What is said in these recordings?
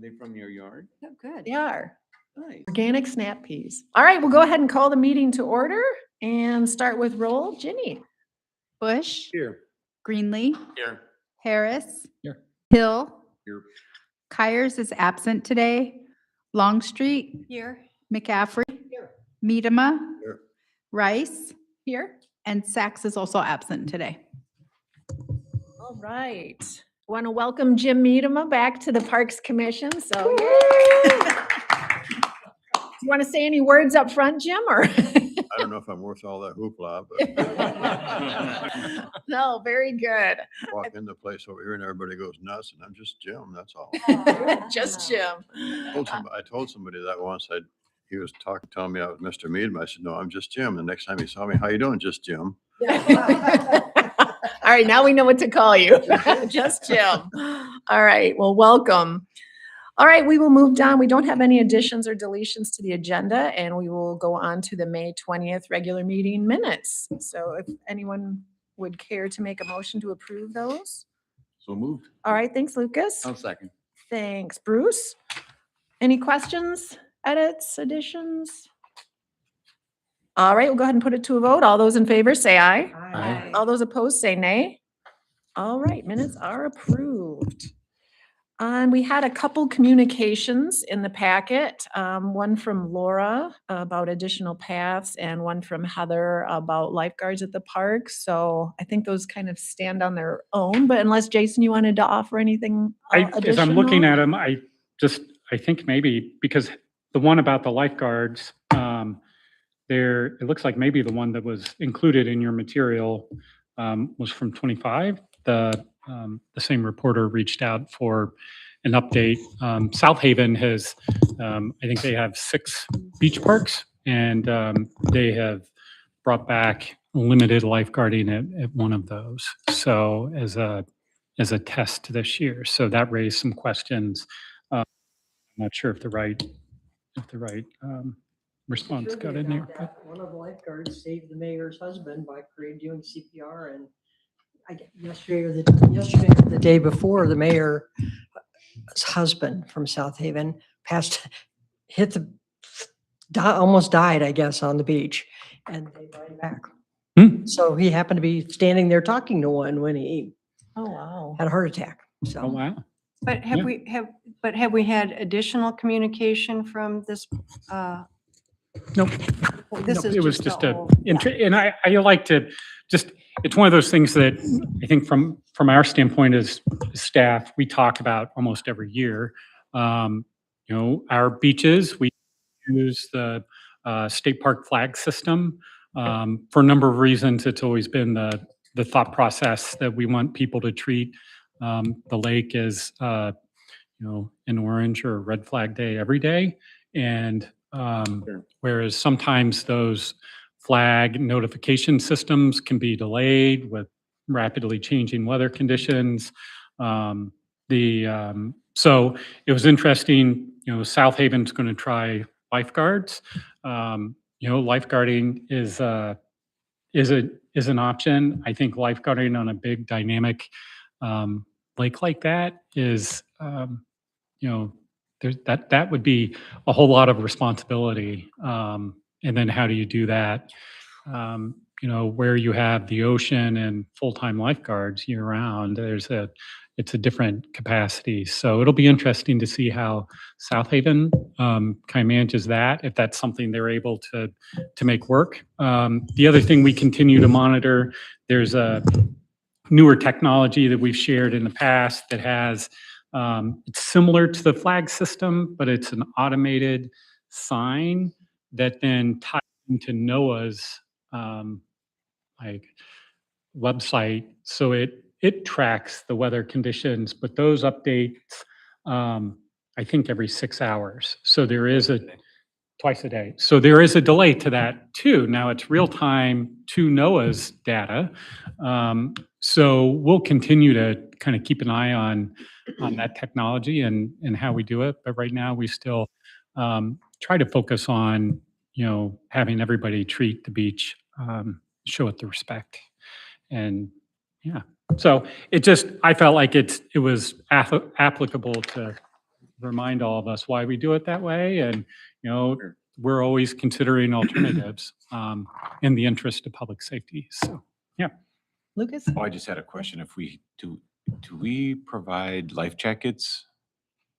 they from your yard? Oh, good. They are Nice. organic snap peas. All right, we'll go ahead and call the meeting to order and start with roll. Ginny. Bush, Here. Greenlee, Here. Harris, Here. Hill, Here. Kyers is absent today. Longstreet, Here. McCaffrey, Medema, Here. Rice, Here. and Sachs is also absent today. All right. Want to welcome Jim Medema back to the Parks Commission. So, yay. Do you want to say any words up front, Jim, or? I don't know if I'm worth all that hoopla, but No, very good. walk in the place over here and everybody goes nuts, and I'm just Jim. That's all. Just Jim. I told somebody that once. He was telling me I was Mr. Meadham. I said, "No, I'm just Jim." The next time he saw me, "How you doing?" "Just Jim." All right, now we know what to call you. Just Jim. All right, well, welcome. All right, we will move down. We don't have any additions or deletions to the agenda, and we will go on to the May 20th regular meeting minutes. So if anyone would care to make a motion to approve those. So moved. All right, thanks, Lucas. I'll second. Thanks, Bruce. Any questions, edits, additions? All right, we'll go ahead and put it to a vote. All those in favor say aye. Aye. All those opposed say nay. All right, minutes are approved. And we had a couple communications in the packet, one from Laura about additional paths and one from Heather about lifeguards at the park. So I think those kind of stand on their own, but unless Jason, you wanted to offer anything As I'm looking additional? at them, I think maybe because the one about the lifeguards, it looks like maybe the one that was included in your material was from 25. The same reporter reached out for an update. South Haven has, I think they have 6 beach parks, and they have brought back limited lifeguarding at one of those. So as a test this year, so that raised some questions. I'm not sure if the right response got in there. But One of the lifeguards saved the mayor's husband by doing CPR, and yesterday or the day before, the mayor's husband from South Haven almost died, I guess, on the beach, and they brought him back. So he happened to be standing there talking to one when he Oh, wow. had a heart attack. So Oh, wow. But have we had additional communication from this? Nope. This No, is it was just just a a, whole- and I like to just, it's one of those things that I think from our standpoint as staff, we talk about almost every year. Our beaches, we use the state park flag system. For a number of reasons, it's always been the thought process that we want people to treat the lake as, an orange or a red flag day every day. And whereas sometimes those flag notification systems can be delayed with rapidly changing weather conditions. So it was interesting, South Haven's going to try lifeguards. Lifeguarding is an option. I think lifeguarding on a big dynamic lake like that is, that would be a whole lot of responsibility. And then how do you do that? Where you have the ocean and full-time lifeguards year round, it's a different capacity. So it'll be interesting to see how South Haven kind of manages that, if that's something they're able to make work. The other thing we continue to monitor, there's a newer technology that we've shared in the past that has, it's similar to the flag system, but it's an automated sign that then ties into NOAA's website. So it tracks the weather conditions, but those updates, I think every 6 hours. So there is twice a day. So there is a delay to that too. Now it's real time to NOAA's data. So we'll continue to kind of keep an eye on that technology and how we do it. But right now we still try to focus on, having everybody treat the beach, show it the respect. And yeah, so I felt like it was applicable to remind all of us why we do it that way. And, we're always considering alternatives in the interest of public safety. So, Lucas? Oh, I just had a question. If we do we provide life jackets?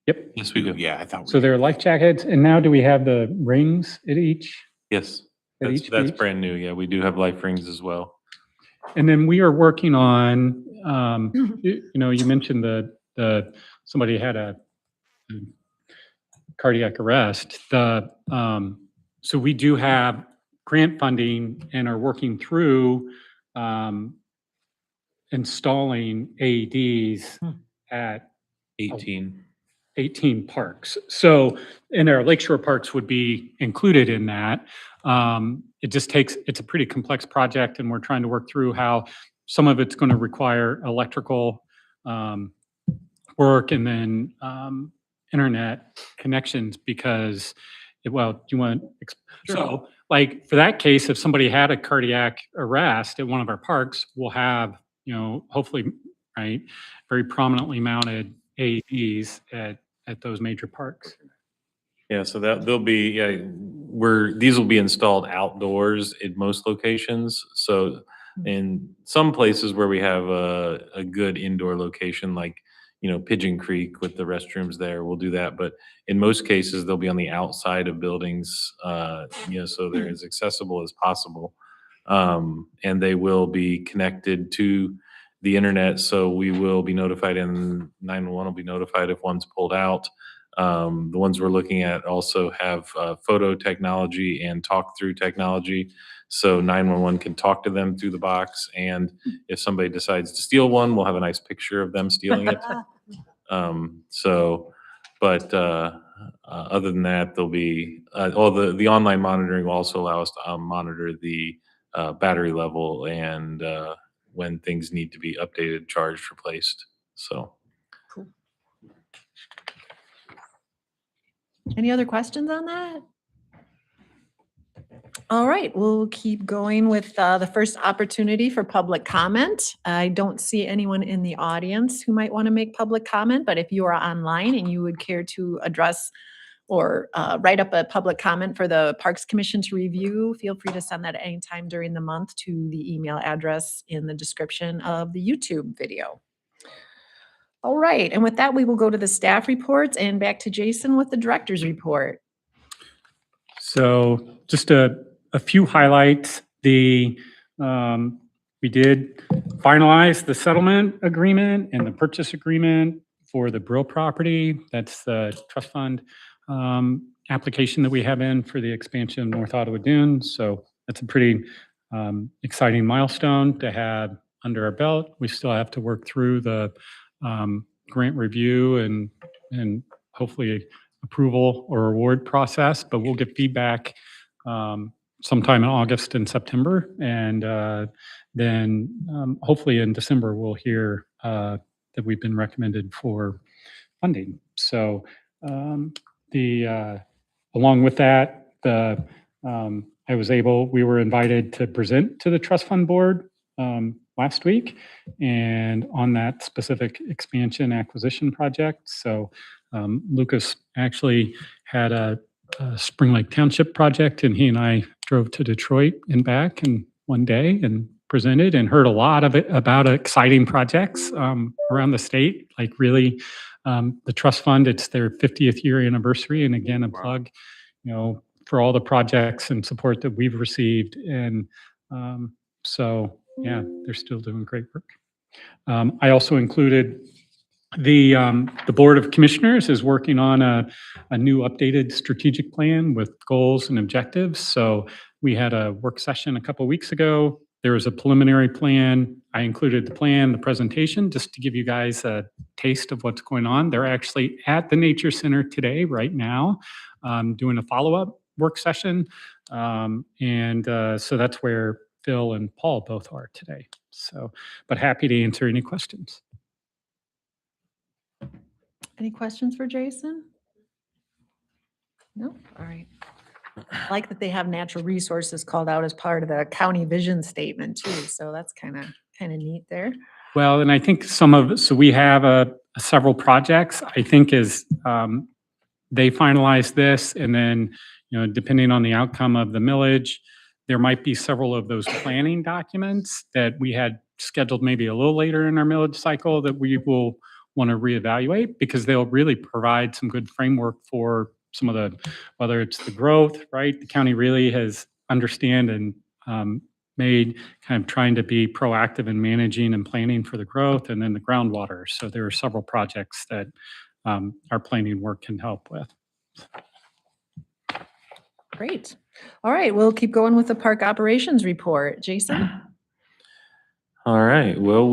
yep. Yes, we do. Yeah, I thought. So there are life jackets, and now do we have the rings at each? Yes, At that's, each that's beach? brand new. Yeah, we do have life rings as well. And then we are working on, you mentioned somebody had a cardiac arrest. So we do have grant funding and are working through installing AEDs at 18. 18 parks. So, and our lakeshore parks would be included in that. It's a pretty complex project, and we're trying to work through how some of it's going to require electrical work and then internet connections because, well, do you want, so like for that case, if somebody had a cardiac arrest at one of our parks, we'll have, hopefully, right, very prominently mounted AEDs at those major parks. Yeah, so that they'll be, these will be installed outdoors at most locations. So in some places where we have a good indoor location, like, Pigeon Creek with the restrooms there, we'll do that. But in most cases, they'll be on the outside of buildings, so they're as accessible as possible. And they will be connected to the internet. So we will be notified, and 911 will be notified if one's pulled out. The ones we're looking at also have photo technology and talk-through technology. So 911 can talk to them through the box. And if somebody decides to steal one, we'll have a nice picture of them stealing it. Other than that, there'll be, the online monitoring will also allow us to monitor the battery level and when things need to be updated, charged, replaced. So. Any other questions on that? All right, we'll keep going with the first opportunity for public comment. I don't see anyone in the audience who might want to make public comment, but if you are online and you would care to address or write up a public comment for the Parks Commission to review, feel free to send that at any time during the month to the email address in the description of the YouTube video. All right, and with that, we will go to the staff reports and back to Jason with the director's report. So just a few highlights. We did finalize the settlement agreement and the purchase agreement for the Brill property. That's the trust fund application that we have in for the expansion of North Ottawa Dunes. So that's a pretty exciting milestone to have under our belt. We still have to work through the grant review and hopefully approval or award process, but we'll get feedback sometime in August and September. And then hopefully in December, we'll hear that we've been recommended for funding. So along with that, we were invited to present to the trust fund board last week and on that specific expansion acquisition project. So Lucas actually had a Spring Lake Township project, and he and I drove to Detroit and back in one day and presented and heard a lot about exciting projects around the state, like really the trust fund. It's their 50th year anniversary, and again, a plug, for all the projects and support that we've received. And so, yeah, they're still doing great work. I also included the Board of Commissioners is working on a new updated strategic plan with goals and objectives. So we had a work session a couple of weeks ago. There was a preliminary plan. I included the plan, the presentation, just to give you guys a taste of what's going on. They're actually at the Nature Center today, right now, doing a follow-up work session. So that's where Phil and Paul both are today. So, but happy to answer any questions. Any questions for Jason? No? All right. I like that they have natural resources called out as part of the county vision statement too. So that's kind of neat there. Well, and I think so we have a several projects. I think as they finalize this, and then, depending on the outcome of the millage, there might be several of those planning documents that we had scheduled maybe a little later in our millage cycle that we will want to reevaluate, because they'll really provide some good framework for some of the, whether it's the growth, right? The county really has understand and made kind of trying to be proactive in managing and planning for the growth, and then the groundwater. So there are several projects that our planning work can help with. Great. All right, we'll keep going with the park operations report. Jason? All right. Well,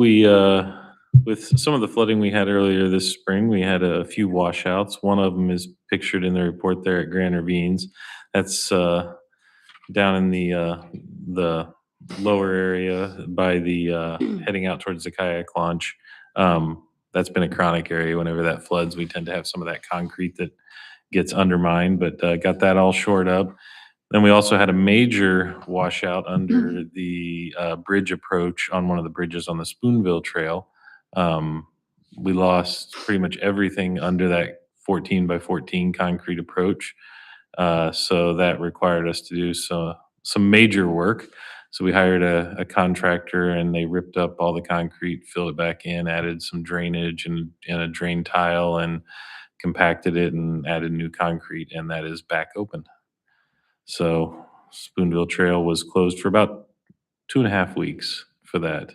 with some of the flooding we had earlier this spring, we had a few washouts. One of them is pictured in the report there at Grand Ravines. That's down in the lower area by the heading out towards the kayak launch. That's been a chronic area. Whenever that floods, we tend to have some of that concrete that gets undermined, but got that all shored up. Then we also had a major washout under the bridge approach on one of the bridges on the Spoonville Trail. We lost pretty much everything under that 14 by 14 concrete approach. So that required us to do some major work. So we hired a contractor, and they ripped up all the concrete, filled it back in, added some drainage and a drain tile, and compacted it and added new concrete, and that is back open. So Spoonville Trail was closed for about 2.5 weeks for that.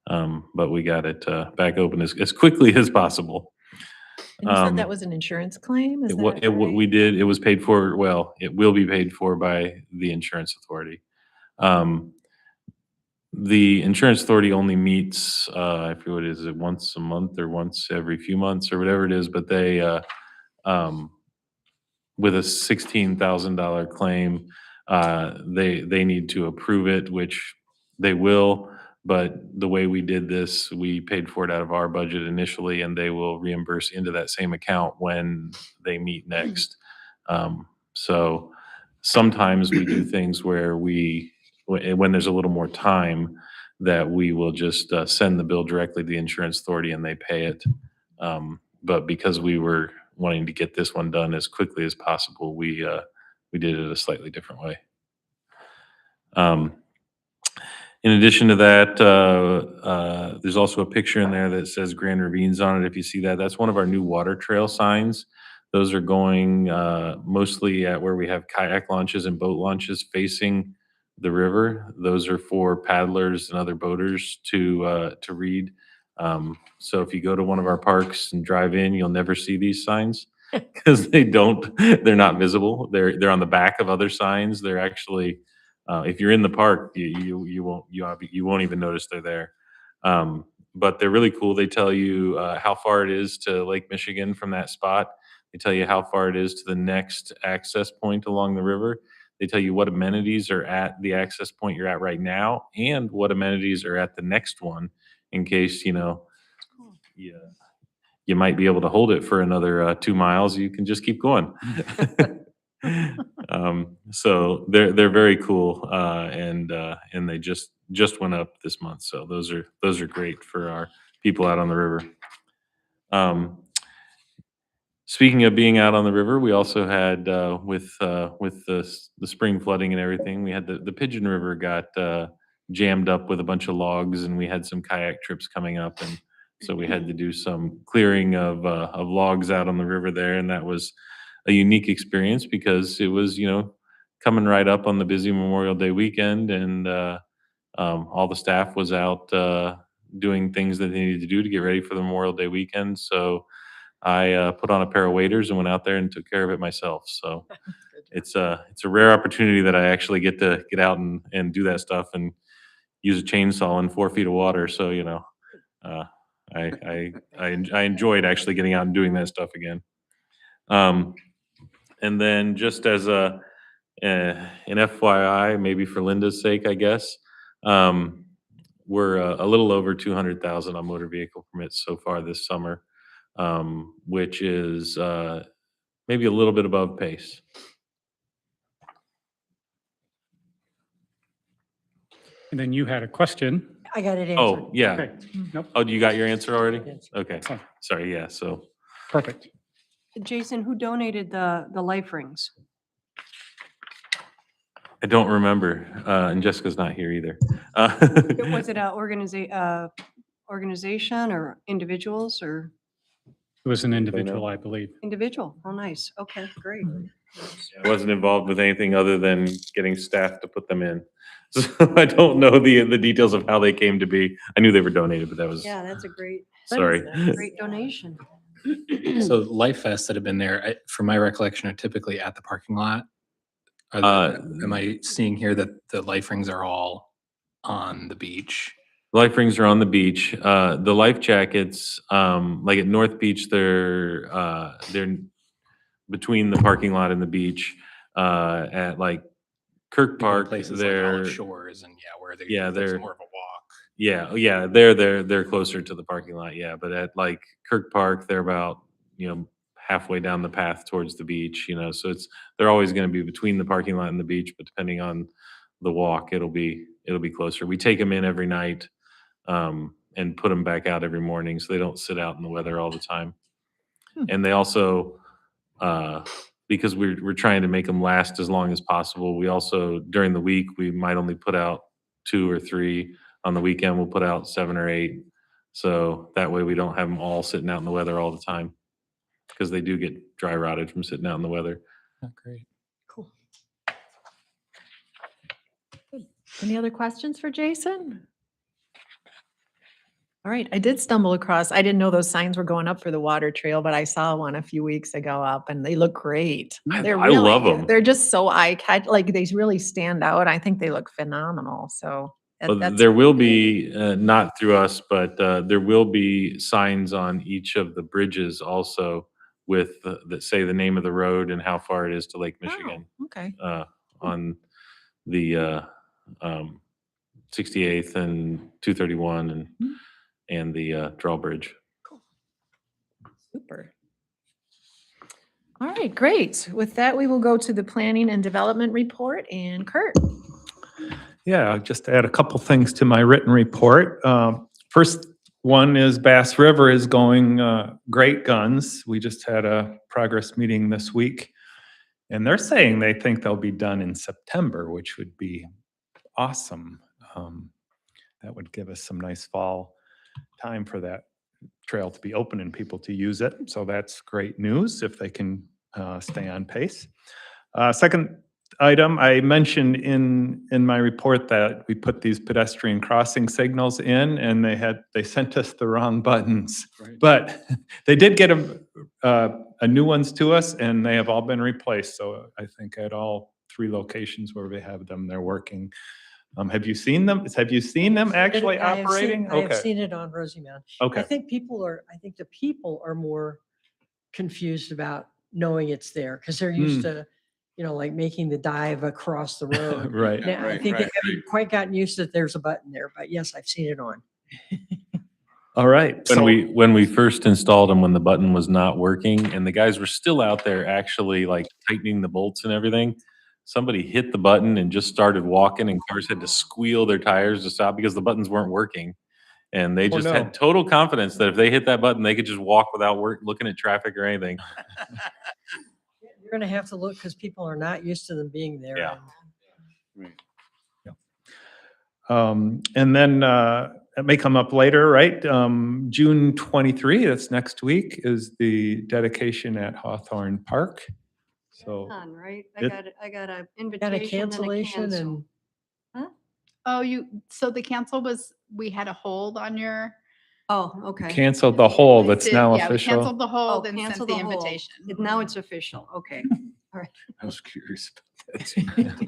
But we got it back open as quickly as possible. And you said that was an insurance claim? Is It wa- that it wa- right? We did, it was paid for, well, it will be paid for by the insurance authority. The insurance authority only meets, I forget what it is, once a month or once every few months or whatever it is, but they, with a $16,000 claim, they need to approve it, which they will. But the way we did this, we paid for it out of our budget initially, and they will reimburse into that same account when they meet next. So sometimes we do things where when there's a little more time, that we will just send the bill directly to the insurance authority and they pay it. But because we were wanting to get this one done as quickly as possible, we did it a slightly different way. In addition to that, there's also a picture in there that says Grand Ravines on it. If you see that, that's one of our new water trail signs. Those are going mostly at where we have kayak launches and boat launches facing the river. Those are for paddlers and other boaters to read. So if you go to one of our parks and drive in, you'll never see these signs because they're not visible. They're on the back of other signs. They're actually, if you're in the park, you won't even notice they're there. But they're really cool. They tell you how far it is to Lake Michigan from that spot. They tell you how far it is to the next access point along the river. They tell you what amenities are at the access point you're at right now, and what amenities are at the next one, in case you might be able to hold it for another 2 miles. You can just keep going. So they're very cool, and they just went up this month. So those are great for our people out on the river. Speaking of being out on the river, we also had with the spring flooding and everything, we had the Pigeon River got jammed up with a bunch of logs, and we had some kayak trips coming up, and so we had to do some clearing of logs out on the river there, and that was a unique experience because it was coming right up on the busy Memorial Day weekend, and all the staff was out doing things that they needed to do to get ready for the Memorial Day weekend. So I put on a pair of waders and went out there and took care of it myself. So it's a rare opportunity that I actually get to get out and do that stuff and use a chainsaw in 4 feet of water. So I enjoyed actually getting out and doing that stuff again. And then just as an FYI, maybe for Linda's sake, I guess, we're a little over 200,000 on motor vehicle permits so far this summer, which is maybe a little bit above pace. And then you had a question. I got it answered. Oh, yeah. Okay. Nope. Oh, you got your answer already? Yes. Okay. Sorry, yeah, so Perfect. Jason, who donated the life rings? I don't remember, and Jessica's not here either. Was it a organization or individuals or It was an know. individual, I believe. individual? Oh, nice. Okay, great. I wasn't involved with anything other than getting staff to put them in. So I don't know the details of how they came to be. I knew they were donated, but that was, Yeah, that's a great, sorry. great donation. So life vests that have been there, from my recollection, are typically at the parking lot. Am I seeing here that the life rings are all on the beach? Life rings are on the beach. The life jackets, like at North Beach, they're between the parking lot and the beach. At like Kirk Park, Places like they're Olive Shores and where Yeah, there's they're- more of a walk. yeah, they're closer to the parking lot. Yeah, but at like Kirk Park, they're about halfway down the path towards the beach. So they're always going to be between the parking lot and the beach, but depending on the walk, it'll be closer. We take them in every night. And put them back out every morning so they don't sit out in the weather all the time. And they also, because we're trying to make them last as long as possible, we also, during the week, we might only put out 2 or 3. On the weekend, we'll put out 7 or 8. So that way we don't have them all sitting out in the weather all the time because they do get dry rotted from sitting out in the weather. Oh, great. Cool. Any other questions for Jason? All right, I did stumble across, I didn't know those signs were going up for the water trail, but I saw one a few weeks ago up and they look great. I They're love really- 'em. They're just so eye-catch, like they really stand out. I think they look phenomenal, so. Well, that's there will be, not through us, but there will be signs on each of the bridges also with that say the name of the road and how far it is to Lake Michigan. Oh, okay. On the 68th and 231 and the drawbridge. Super. All right, great. With that, we will go to the planning and development report and Kurt. Yeah, I'll just add a couple things to my written report. First one is Bass River is going great guns. We just had a progress meeting this week, and they're saying they think they'll be done in September, which would be awesome. That would give us some nice fall time for that trail to be open and people to use it. So that's great news if they can stay on pace. Second item, I mentioned in my report that we put these pedestrian crossing signals in and they sent us the wrong buttons. Right. But they did get a new ones to us and they have all been replaced. So I think at all 3 locations where we have them, they're working. Have you seen them? Have you seen them actually I have seen- operating? I have Okay, seen it on Rosie Mound. I okay. think the people are more confused about knowing it's there because they're used to, like making the dive across the road. Right. Now, I think they haven't quite gotten used that there's a button there, but yes, I've seen it on. All right. When we first installed them, when the button was not working and the guys were still out there actually like tightening the bolts and everything, somebody hit the button and just started walking and cars had to squeal their tires to stop because the buttons weren't working. And they just no. had total confidence that if they hit that button, they could just walk without looking at traffic or anything. You're going to have to look because people are not used to them being there. Yeah. And then it may come up later, right? June 23, that's next week, is the dedication at Hawthorne Park. So Done, right? It- I got an Got a invitation and a cancellation cancel. and Oh, so the cancel was, we had a hold on your. Oh, okay. canceled the hold, it's now Yeah, we official. canceled the hold and cancel sent the the hold. invitation. Now it's official. Okay. I was curious about that.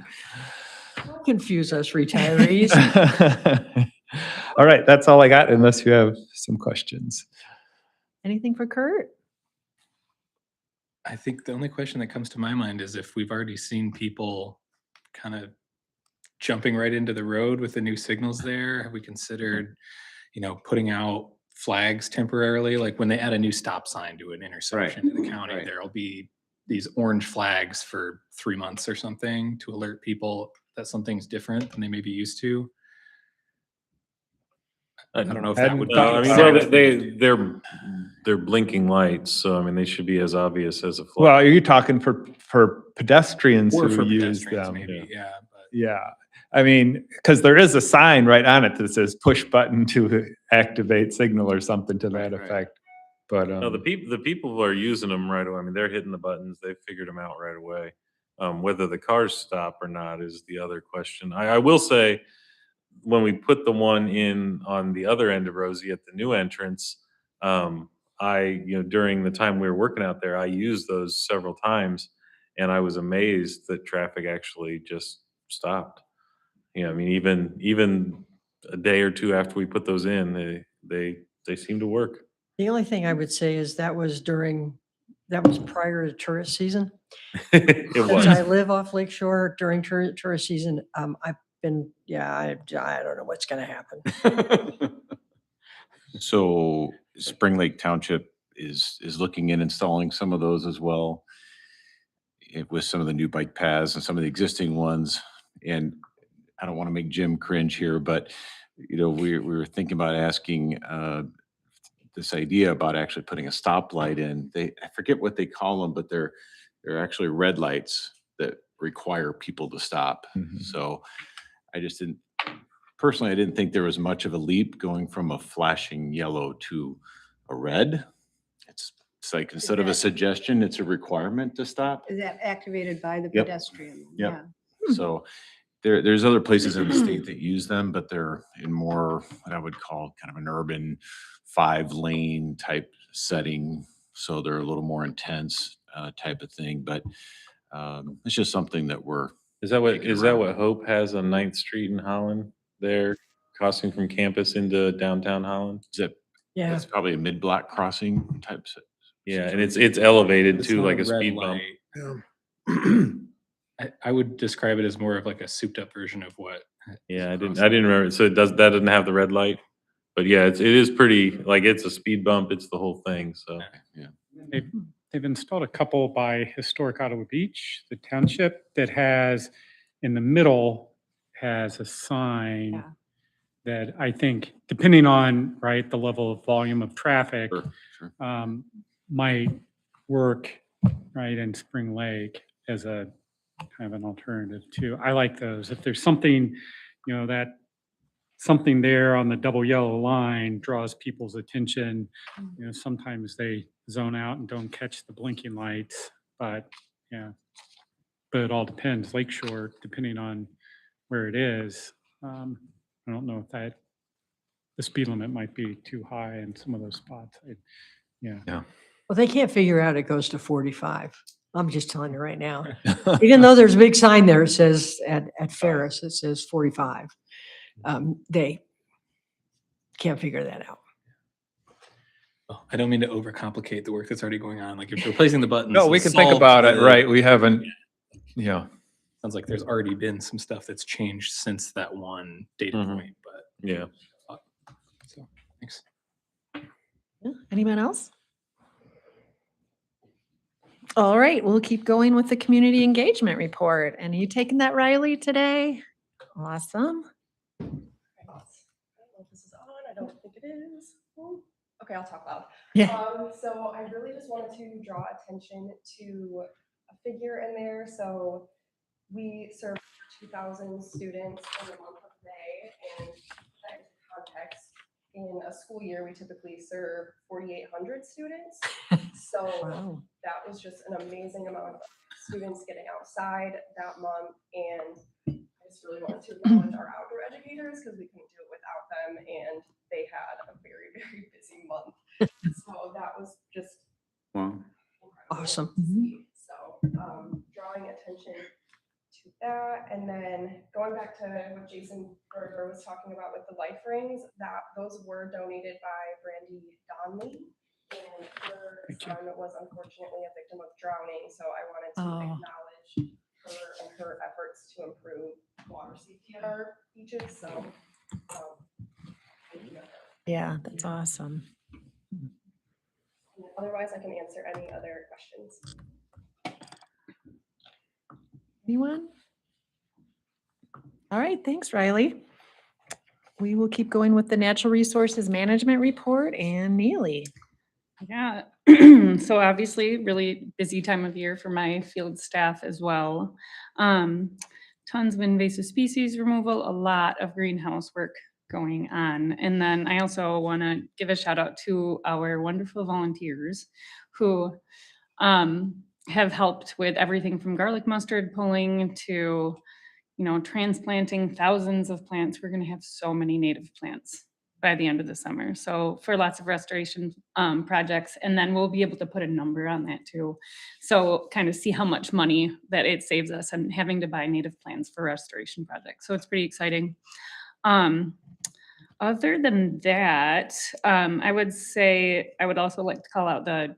don't confuse us retirees. All right, that's all I got unless you have some questions. Anything for Kurt? I think the only question that comes to my mind is if we've already seen people kind of jumping right into the road with the new signals there, have we considered, putting out flags temporarily? Like when they add a new stop sign to an intersection in the county, there'll be these orange flags for 3 months or something to alert people that something's different than they may be used to. I don't know if that would. Hadn't be thought No, I mean, about they're blinking lights, so I mean, they should be as obvious as a flag. Well, are you talking for pedestrians Or who for use pedestrians, them? maybe, yeah. But Yeah, I mean, because there is a sign right on it that says push button to activate signal or something to that Right, right. effect. But, No, the people who are using them right away, I mean, they're hitting the buttons, they figured them out right away. Whether the cars stop or not is the other question. I will say, when we put the one in on the other end of Rosie at the new entrance, during the time we were working out there, I used those several times, and I was amazed that traffic actually just stopped. I mean, even a day or two after we put those in, they seem to work. The only thing I would say is that was prior to tourist season. It Since I was. live off Lake Shore during tourist season, I've been, I don't know what's gonna happen. So Spring Lake Township is looking in installing some of those as well, with some of the new bike paths and some of the existing ones. And I don't want to make Jim cringe here, but we were thinking about asking this idea about actually putting a stoplight in. I forget what they call them, but they're actually red lights that require people to stop. Mhm. So I just didn't personally, I didn't think there was much of a leap going from a flashing yellow to a red. It's like instead of a that- suggestion, it's a requirement to stop. Is that activated by the Yep. pedestrian? Yep. Yeah. So there's other places in the state that use them, but they're in more what I would call kind of an urban 5-lane type setting. So they're a little more intense type of thing. But it's just something that we're Is that what, Kicking is that around. what Hope has on 9th Street in Holland there, crossing from campus into downtown Holland? zip. Yeah, It's probably a mid-block crossing type. Yeah, and it's elevated it's too, not like a red speed bump. light. I would describe it as more of like a souped up version of what. Yeah, I is didn't crossing. remember. So that doesn't have the red light? But yeah, it is pretty, like, it's a speed bump, it's the whole thing, so. They've installed a couple by historic Ottawa Beach, the township, that has, in the middle, has a sign Yeah. that I think, depending on, right, the level of volume of traffic, Sure. might work, right, in Spring Lake as a kind of an alternative too. I like those. If there's something, that something there on the double yellow line draws people's attention, sometimes they zone out and don't catch the blinking lights, but yeah. But it all depends. Lakeshore, depending on where it is, I don't know if the speed limit might be too high in some of those spots. Yeah. well, they can't figure out it goes to 45. I'm just telling you right now. Even though there's a big sign there, it says at Ferris, it says 45. They can't figure that out. Well, I don't mean to overcomplicate the work that's already going on. Like if you're replacing the buttons. no, we and can think solve about it, the- right? We haven't, yeah. Sounds like there's already been some stuff that's changed since that one data Mhm. point, but Yeah. so, thanks. Yeah, anyone else? All right, we'll keep going with the community engagement report. And are you taking that, Riley, today? Awesome. I don't know if this is on. I don't think it is. Oh, okay, I'll talk loud. Yeah. So I really just wanted to draw attention to a figure in there. So we serve 2,000 students in the month of May, and that is context. In a school year, we typically serve 4,800 students. So Wow. that was just an amazing amount of students getting outside that month, and I just really wanted to acknowledge our outdoor educators because we couldn't do it without them, and they had a very, very busy month. So that was just Wow. incredible Awesome. to see. So drawing attention to that, and then going back to what Jason Berger was talking about with the life rings, those were donated by Brandy Donley, and her son was unfortunately a victim of drowning. So I wanted to Oh. acknowledge her and her efforts to improve water safety at our beaches. So thank you. Yeah, that's awesome. Otherwise, I can answer any other questions. Anyone? All right, thanks, Riley. we will keep going with the Natural Resources Management Report and Neely. Yeah, so obviously really busy time of year for my field staff as well. Tons of invasive species removal, a lot of greenhouse work going on. And then I also want to give a shout out to our wonderful volunteers who have helped with everything from garlic mustard pulling to, transplanting thousands of plants. We're going to have so many native plants by the end of the summer. So for lots of restoration projects, and then we'll be able to put a number on that too. So kind of see how much money that it saves us and having to buy native plants for restoration projects. So it's pretty exciting. Other than that, I would say I would also like to call out the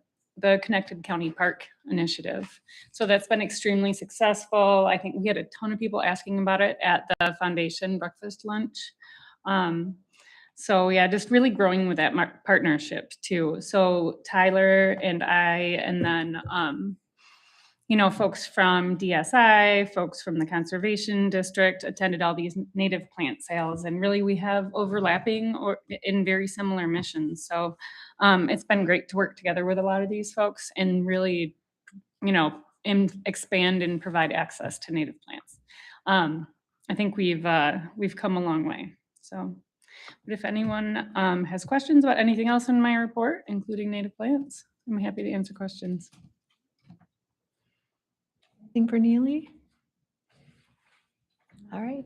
Connected County Park Initiative. So that's been extremely successful. I think we had a ton of people asking about it at the foundation breakfast lunch. So yeah, just really growing with that partnership too. So Tyler and I, and then, folks from DSI, folks from the Conservation District attended all these native plant sales. And really we have overlapping or in very similar missions. So it's been great to work together with a lot of these folks and really, expand and provide access to native plants. I think we've come a long way. So. But if anyone has questions about anything else in my report, including native plants, I'm happy to answer questions. Anything for Neely? All right.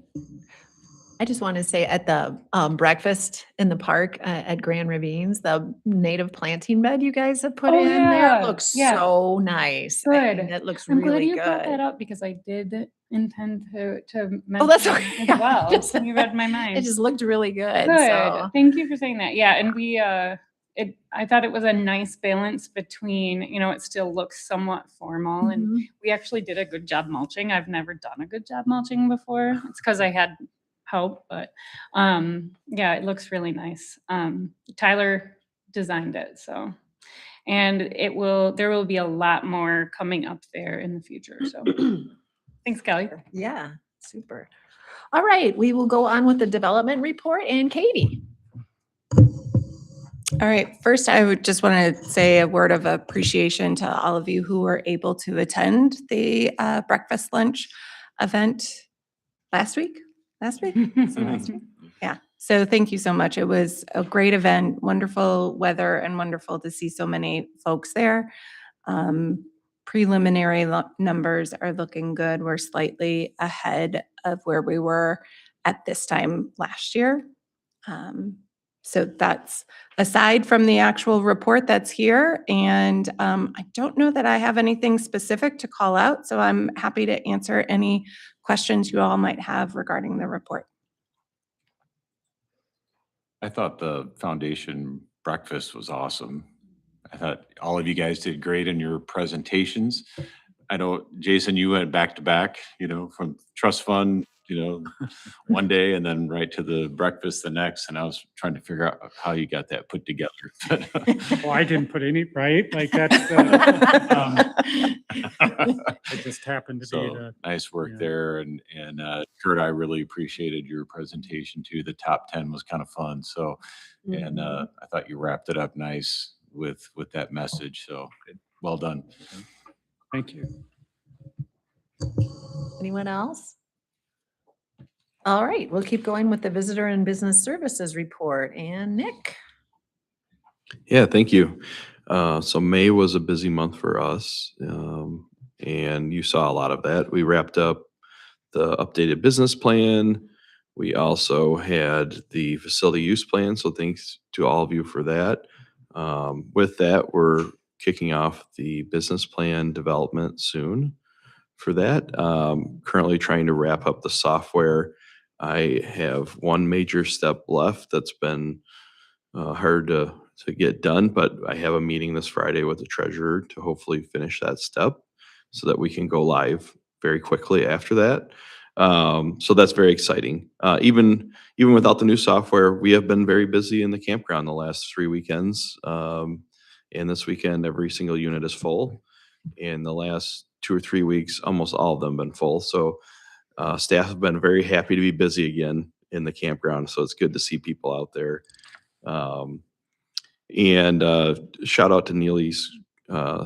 I just want to say at the breakfast in the park at Grand Ravines, the native planting bed you guys have put Oh, in there yeah, looks yeah. so nice. I mean, Good. it looks I'm glad really you brought that good. up because I did intend to Oh, that's mention okay. it as well. Just- You read my mind. It just looked really good. Good. So. Thank you for saying that. Yeah, and we I thought it was a nice balance between, it still looks somewhat formal and Mhm. we actually did a good job mulching. I've never done a good job mulching before. It's because I had help, but yeah, it looks really nice. Tyler designed it, so. And there will be a lot more coming up there in the future. So thanks, Kelly. Yeah, super. All right, we will go on with the development report and Katie. All right, first I would just want to say a word of appreciation to all of you who were able to attend the breakfast lunch event last week. Yeah, so thank you so much. It was a great event, wonderful weather and wonderful to see so many folks there. Preliminary numbers are looking good. We're slightly ahead of where we were at this time last year. So that's aside from the actual report that's here. And I don't know that I have anything specific to call out, so I'm happy to answer any questions you all might have regarding the report. I thought the foundation breakfast was awesome. I thought all of you guys did great in your presentations. I know, Jason, you went back to back, from trust fund, one day and then right to the breakfast the next. And I was trying to figure out how you got that put together. Well, I didn't put any, right? Like that's, it just happened to be So the, nice work yeah. there. And Kurt, I really appreciated your presentation too. The top 10 was kind of fun. So, and I thought you wrapped it up nice with that message. So well done. thank you. Anyone else? All right, we'll keep going with the Visitor and Business Services report. And Nick. Yeah, thank you. So May was a busy month for us, and you saw a lot of that. We wrapped up the updated business plan. We also had the facility use plan, so thanks to all of you for that. With that, we're kicking off the business plan development soon for that. Currently trying to wrap up the software. I have one major step left that's been hard to get done, but I have a meeting this Friday with the treasurer to hopefully finish that step so that we can go live very quickly after that. So that's very exciting. Even without the new software, we have been very busy in the campground the last 3 weekends. And this weekend, every single unit is full. In the last 2 or 3 weeks, almost all of them have been full. So staff have been very happy to be busy again. in the campground. So it's good to see people out there. And shout out to Neely's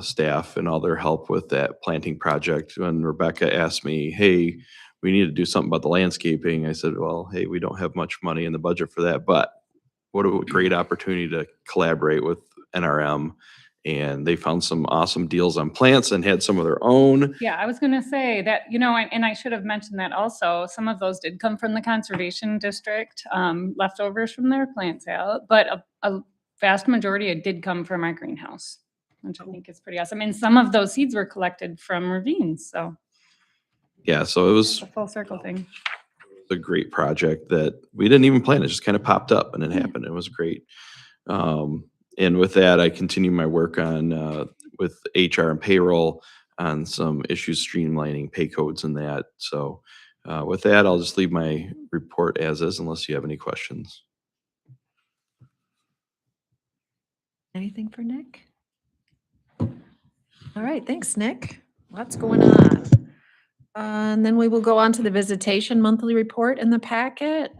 staff and all their help with that planting project. When Rebecca asked me, hey, we need to do something about the landscaping, I said, well, hey, we don't have much money in the budget for that, but what a great opportunity to collaborate with NRM. And they found some awesome deals on plants and had some of their own. Yeah, I was gonna say that, and I should have mentioned that also. Some of those did come from the Conservation District, leftovers from their plant sale, but a vast majority, it did come from our greenhouse, which I think is pretty awesome. And some of those seeds were collected from ravines, so Yeah, so it was it's a full circle thing. a great project that we didn't even plan. It just kind of popped up and it happened. It was great. And with that, I continue my work on with HR and payroll on some issues streamlining pay codes and that. So with that, I'll just leave my report as is unless you have any questions. Anything for Nick? All right, thanks, Nick. Lots going on. And then we will go on to the visitation monthly report in the packet.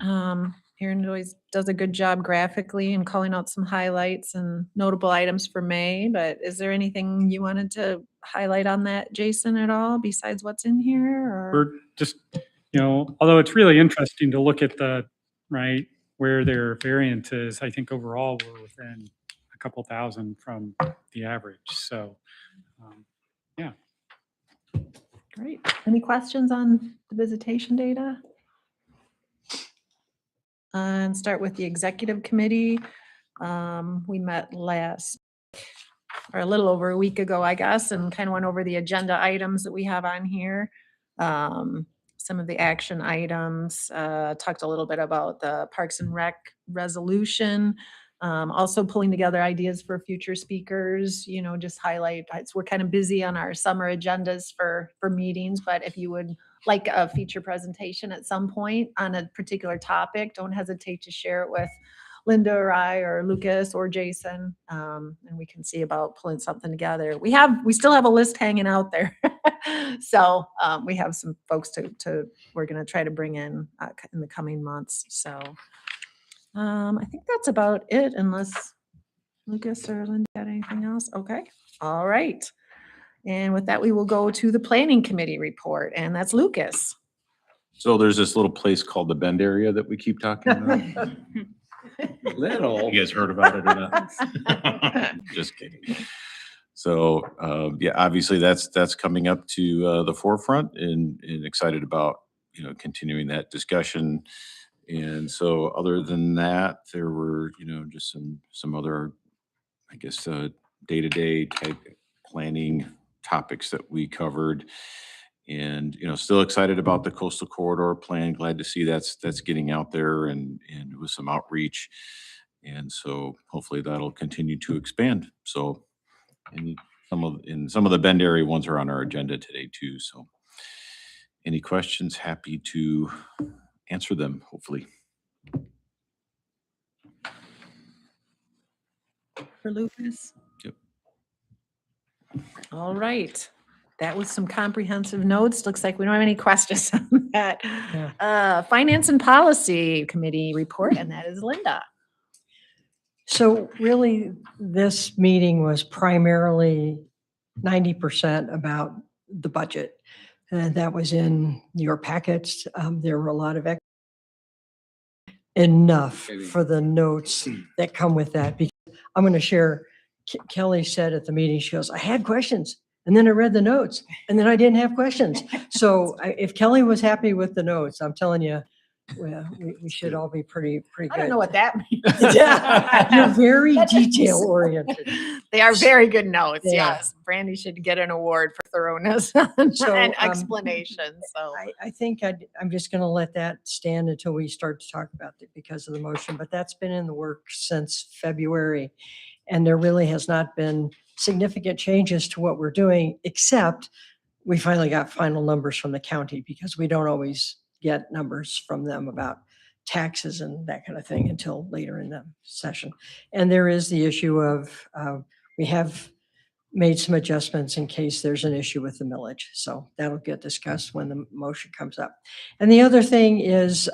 Erin always does a good job graphically and calling out some highlights and notable items for May, but is there anything you wanted to highlight on that, Jason, at all, besides what's in here? Or We're just, although it's really interesting to look at right, where their variance is, I think overall we're within a couple thousand from the average. So, yeah. Great. Any questions on the visitation data? And start with the executive committee. We met or a little over a week ago, I guess, and kind of went over the agenda items that we have on here. Some of the action items, talked a little bit about the Parks and Rec resolution. Also pulling together ideas for future speakers, just highlight, we're kind of busy on our summer agendas for meetings, but if you would like a feature presentation at some point on a particular topic, don't hesitate to share it with Linda or I or Lucas or Jason, and we can see about pulling something together. We still have a list hanging out there. So we have some folks we're going to try to bring in the coming months. So I think that's about it, unless Lucas or Linda had anything else. Okay. All right. And with that, we will go to the planning committee report, and that's Lucas. So there's this little place called the Bend area that we keep talking about. Little. You guys heard about it or not? Just kidding. So, yeah, obviously that's coming up to the forefront and excited about, continuing that discussion. And so other than that, there were, just some other, I guess, day-to-day type planning topics that we covered. And, still excited about the coastal corridor plan. Glad to see that's getting out there and with some outreach. And so hopefully that'll continue to expand. So some of the Bend area ones are on our agenda today too. So any questions, happy to answer them, hopefully. For Lucas? Yep. All right. That was some comprehensive notes. Looks like we don't have any questions on that. Finance and Policy Committee report, and that is Linda. So really, this meeting was primarily 90% about the budget. And that was in your packets. There were a lot of enough for the notes that come with that. Because I'm going to share, Kelly said at the meeting, she goes, I had questions. And then I read the notes and then I didn't have questions. So if Kelly was happy with the notes, I'm telling you, well, we should all be pretty good. I don't know what that means. You're very detail oriented. They are very good notes. They are. Yes. Brandy should get an award for thoroughness So, and explanation. So I think I'm just going to let that stand until we start to talk about it because of the motion, but that's been in the works since February. And there really has not been significant changes to what we're doing, except we finally got final numbers from the county because we don't always get numbers from them about taxes and that kind of thing until later in the session. And there is the issue of, we have made some adjustments in case there's an issue with the millage. So that'll get discussed when the motion comes up. And the other thing is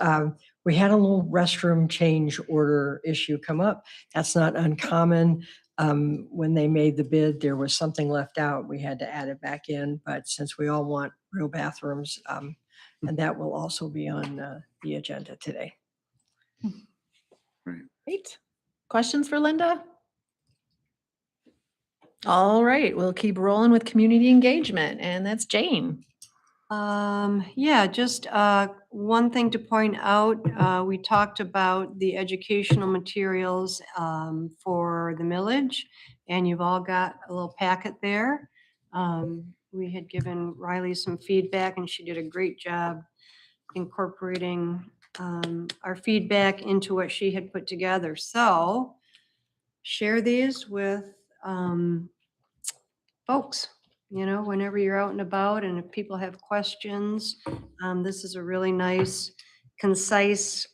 We had a little restroom change order issue come up. That's not uncommon. When they made the bid, there was something left out. We had to add it back in, but since we all want real bathrooms, and that will also be on the agenda today. Great. Questions for Linda? All right, we'll keep rolling with community engagement, and that's Jane. Yeah, just one thing to point out, we talked about the educational materials for the millage, and you've all got a little packet there. We had given Riley some feedback, and she did a great job incorporating our feedback into what she had put together. So share these with folks, whenever you're out and about, and if people have questions, this is a really nice, concise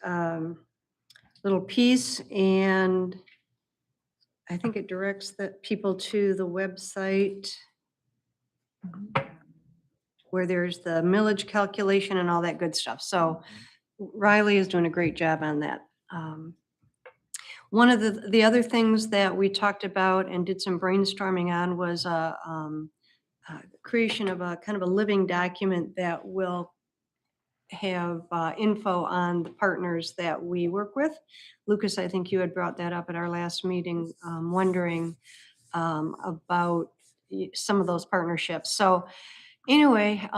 little piece, and I think it directs the people to the website where there's the millage calculation and all that good stuff. So Riley is doing a great job on that. One of the other things that we talked about and did some brainstorming on was creation of a kind of a living document that will have info on the partners that we work with. Lucas, I think you had brought that up at our last meeting, wondering about some of those partnerships. So anyway,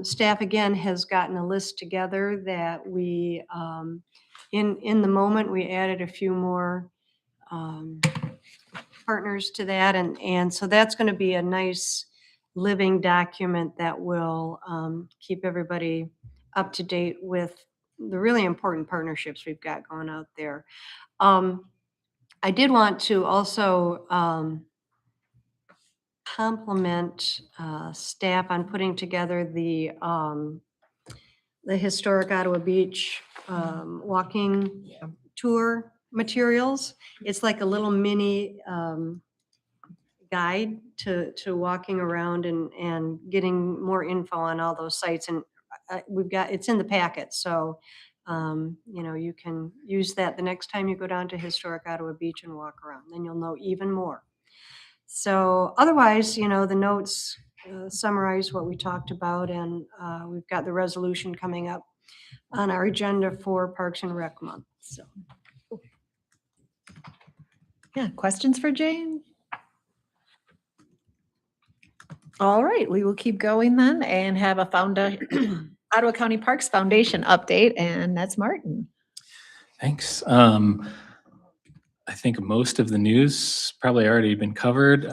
staff again has gotten a list together that we, in the moment, we added a few more partners to that. And so that's going to be a nice living document that will keep everybody up to date with the really important partnerships we've got going out there. I did want to also compliment staff on putting together the historic Ottawa Beach walking tour materials. It's like a little mini guide to walking around and getting more info on all those sites. And it's in the packet. So, you can use that the next time you go down to historic Ottawa Beach and walk around, then you'll know even more. So otherwise, the notes summarize what we talked about, and we've got the resolution coming up on our agenda for Parks and Rec Month. So. Yeah, questions for Jane? All right, we will keep going then and have a Ottawa County Parks Foundation update, and that's Martin. Thanks. I think most of the news probably already been covered.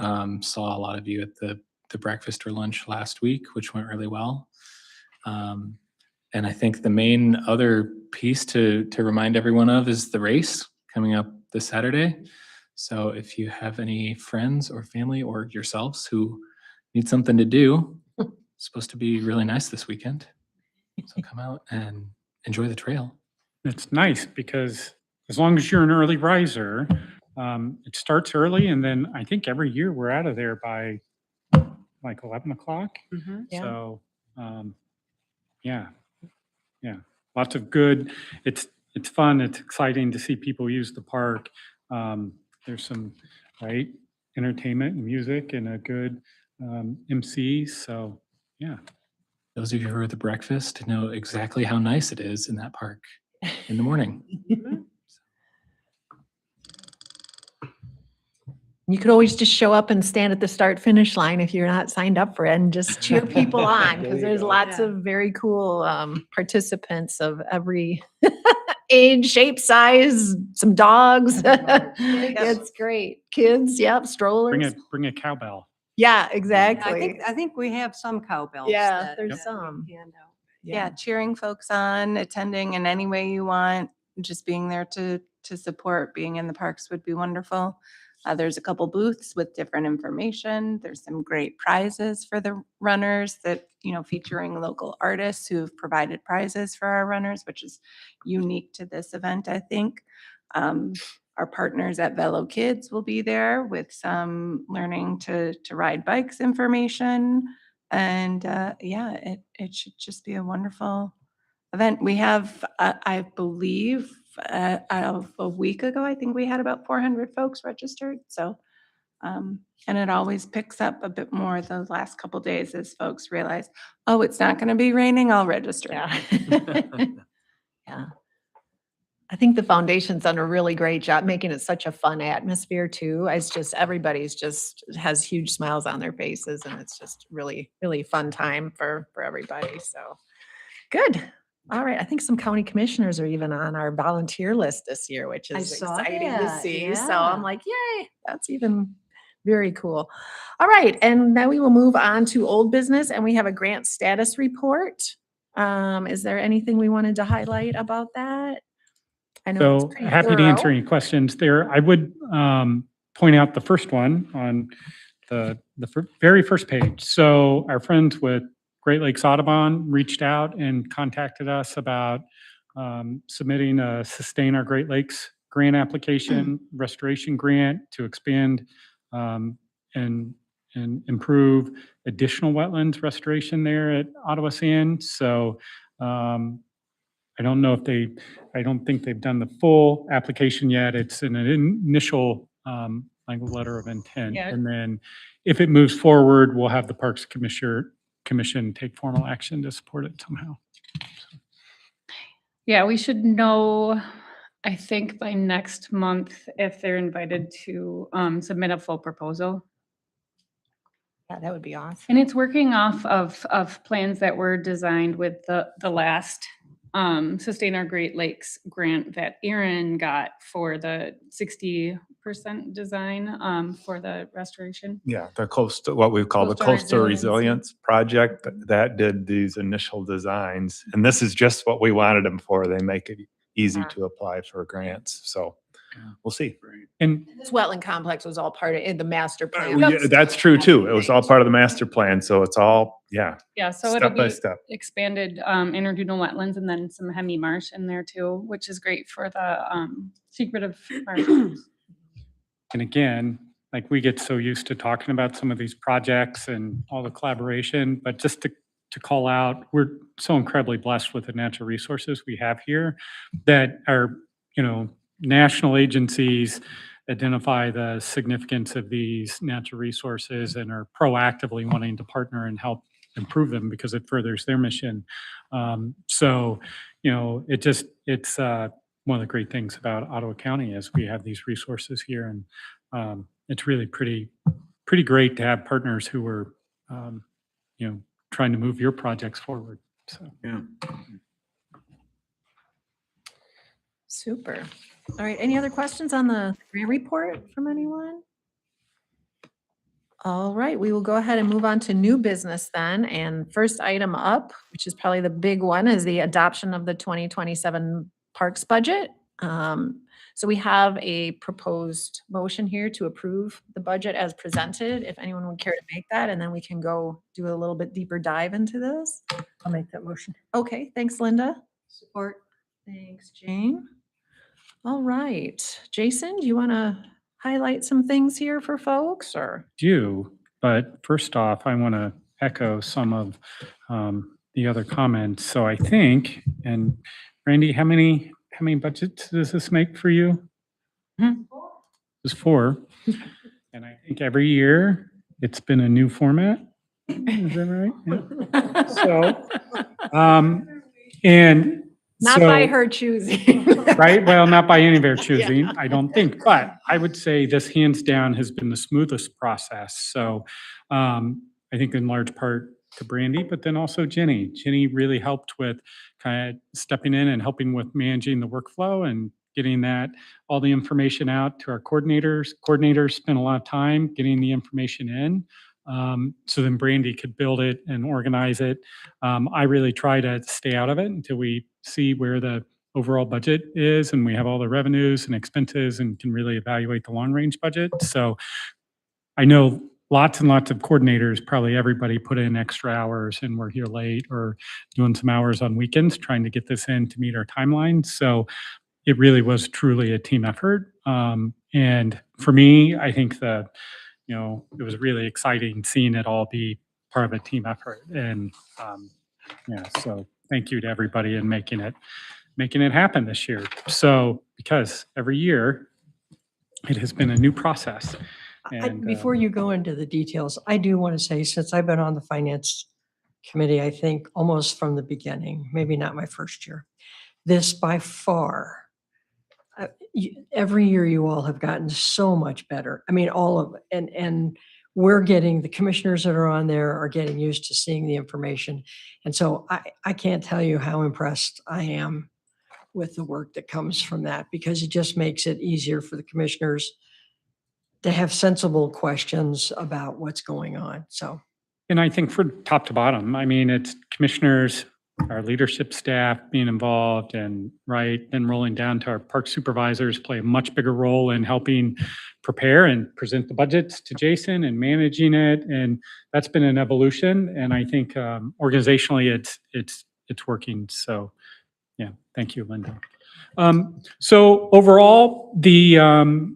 Saw a lot of you at the breakfast or lunch last week, which went really well. And I think the main other piece to remind everyone of is the race coming up this Saturday. So if you have any friends or family or yourselves who need something to do, it's supposed to be really nice this weekend. So come out and enjoy the trail. It's nice because as long as you're an early riser, it starts early, and then I think every year we're out of there by like 11 o'clock. Yeah. So, yeah, lots of good. It's fun. It's exciting to see people use the park. There's some entertainment and music and a good MC. So, yeah. Those of you who are at the breakfast know exactly how nice it is in that park in the morning. You could always just show up and stand at the start finish line if you're not signed up for it and just cheer people on, because there's lots of very cool participants of every age, shape, size, some dogs. It's great. Kids, yep, strollers. Bring a cowbell. Yeah, exactly. I think we have some cowbells. Yeah, that there's we some. hand out. Yeah, cheering folks on, attending in any way you want, just being there to support, being in the parks would be wonderful. There's a couple booths with different information. There's some great prizes for the runners that, featuring local artists who have provided prizes for our runners, which is unique to this event, I think. Our partners at Velo Kids will be there with some learning to ride bikes information. And it should just be a wonderful event. We have, I believe, a week ago, I think we had about 400 folks registered. So, and it always picks up a bit more the last couple days as folks realize, oh, it's not going to be raining, I'll register. Yeah. Yeah. I think the foundation's done a really great job making it such a fun atmosphere too. It's just, everybody's just has huge smiles on their faces and it's just really, really fun time for everybody. So good. All right. I think some county commissioners are even on our volunteer list this year, which I is saw exciting to that, see. So I'm yeah. like, yay, that's even very cool. All right. And now we will move on to old business and we have a grant status report. Is there anything we wanted to highlight about that? I know it's So pretty happy to answer thorough. any questions there. I would point out the first one on the very first page. So our friends with Great Lakes Audubon reached out and contacted us about submitting a Sustain Our Great Lakes grant application, restoration grant to expand and improve additional wetlands restoration there at Ottawa Sand. So I don't know if I don't think they've done the full application yet. It's an initial language letter of intent. Yeah. And then if it moves forward, we'll have the Parks Commission take formal action to support it somehow. Yeah, we should know, I think by next month, if they're invited to submit a full proposal. Yeah, that would be awesome. And it's working off of plans that were designed with the last Sustain Our Great Lakes grant that Aaron got for the 60% design for the restoration. Yeah, the coastal, what we call the Coastal coastal resiliency. resilience project, that did these initial designs. And this is just what we wanted them for. They make it easy to apply for grants. So we'll see. And This wetland complex was all part of the master plan. Yeah, that's true too. It was all part of the master plan. So it's all, yeah, Yeah, so it'll step by be step. expanded interdunal wetlands and then some hemi marsh in there too, which is great for the secretive marsh. And again, like we get so used to talking about some of these projects and all the collaboration, but just to call out, we're so incredibly blessed with the natural resources we have here that are, national agencies identify the significance of these natural resources and are proactively wanting to partner and help improve them because it furthers their mission. So, it's one of the great things about Ottawa County is we have these resources here, and it's really pretty great to have partners who are, trying to move your projects forward. So Yeah. Super. All right. Any other questions on the grant report from anyone? All right, we will go ahead and move on to new business then. And first item up, which is probably the big one, is the adoption of the 2027 Parks budget. So we have a proposed motion here to approve the budget as presented, if anyone would care to make that, and then we can go do a little bit deeper dive into this. I'll make that motion. Okay, thanks, Linda. Support. Thanks, Jane. All right, Jason, do you want to highlight some things here for folks or? do, but first off, I want to echo some of the other comments. So I think, and Randy, how many budgets does this make for you? It's 4. And I think every year it's been a new format. Is that right? Yeah. So, and Not by so- her choosing. Right? Well, not by any of their choosing, I don't think. But I would say this hands down has been the smoothest process. So I think in large part to Brandy, but then also Jenny. Jenny really helped with kind of stepping in and helping with managing the workflow and getting all the information out to our coordinators. Coordinators spent a lot of time getting the information in. So then Brandy could build it and organize it. I really try to stay out of it until we see where the overall budget is and we have all the revenues and expenses and can really evaluate the long range budget. So I know lots and lots of coordinators, probably everybody put in extra hours and we're here late or doing some hours on weekends trying to get this in to meet our timeline. So it really was truly a team effort. And for me, I think it was really exciting seeing it all be part of a team effort. And so thank you to everybody in making it happen this year. So, because every year it has been a new process. And Before you go into the details, I do want to say, since I've been on the finance committee, I think almost from the beginning, maybe not my first year, this by far, every year you all have gotten so much better. I mean, all of it. And we're getting, the commissioners that are on there are getting used to seeing the information. And so I can't tell you how impressed I am with the work that comes from that, because it just makes it easier for the commissioners to have sensible questions about what's going on. So, And I think from top to bottom, I mean, it's commissioners, our leadership staff being involved, and then rolling down to our park supervisors play a much bigger role in helping prepare and present the budgets to Jason and managing it. And that's been an evolution. And I think organizationally it's working. So yeah, thank you, Linda. So overall, to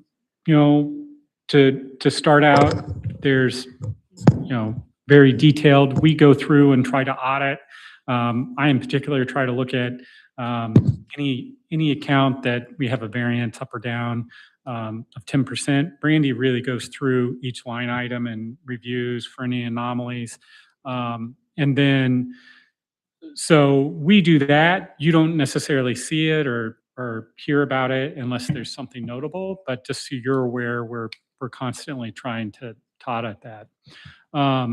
start out, there's, very detailed. We go through and try to audit. I in particular try to look at any account that we have a variance up or down of 10%. Brandy really goes through each line item and reviews for any anomalies. And then, so we do that. You don't necessarily see it or hear about it unless there's something notable, but just so you're aware, we're constantly trying to audit that. I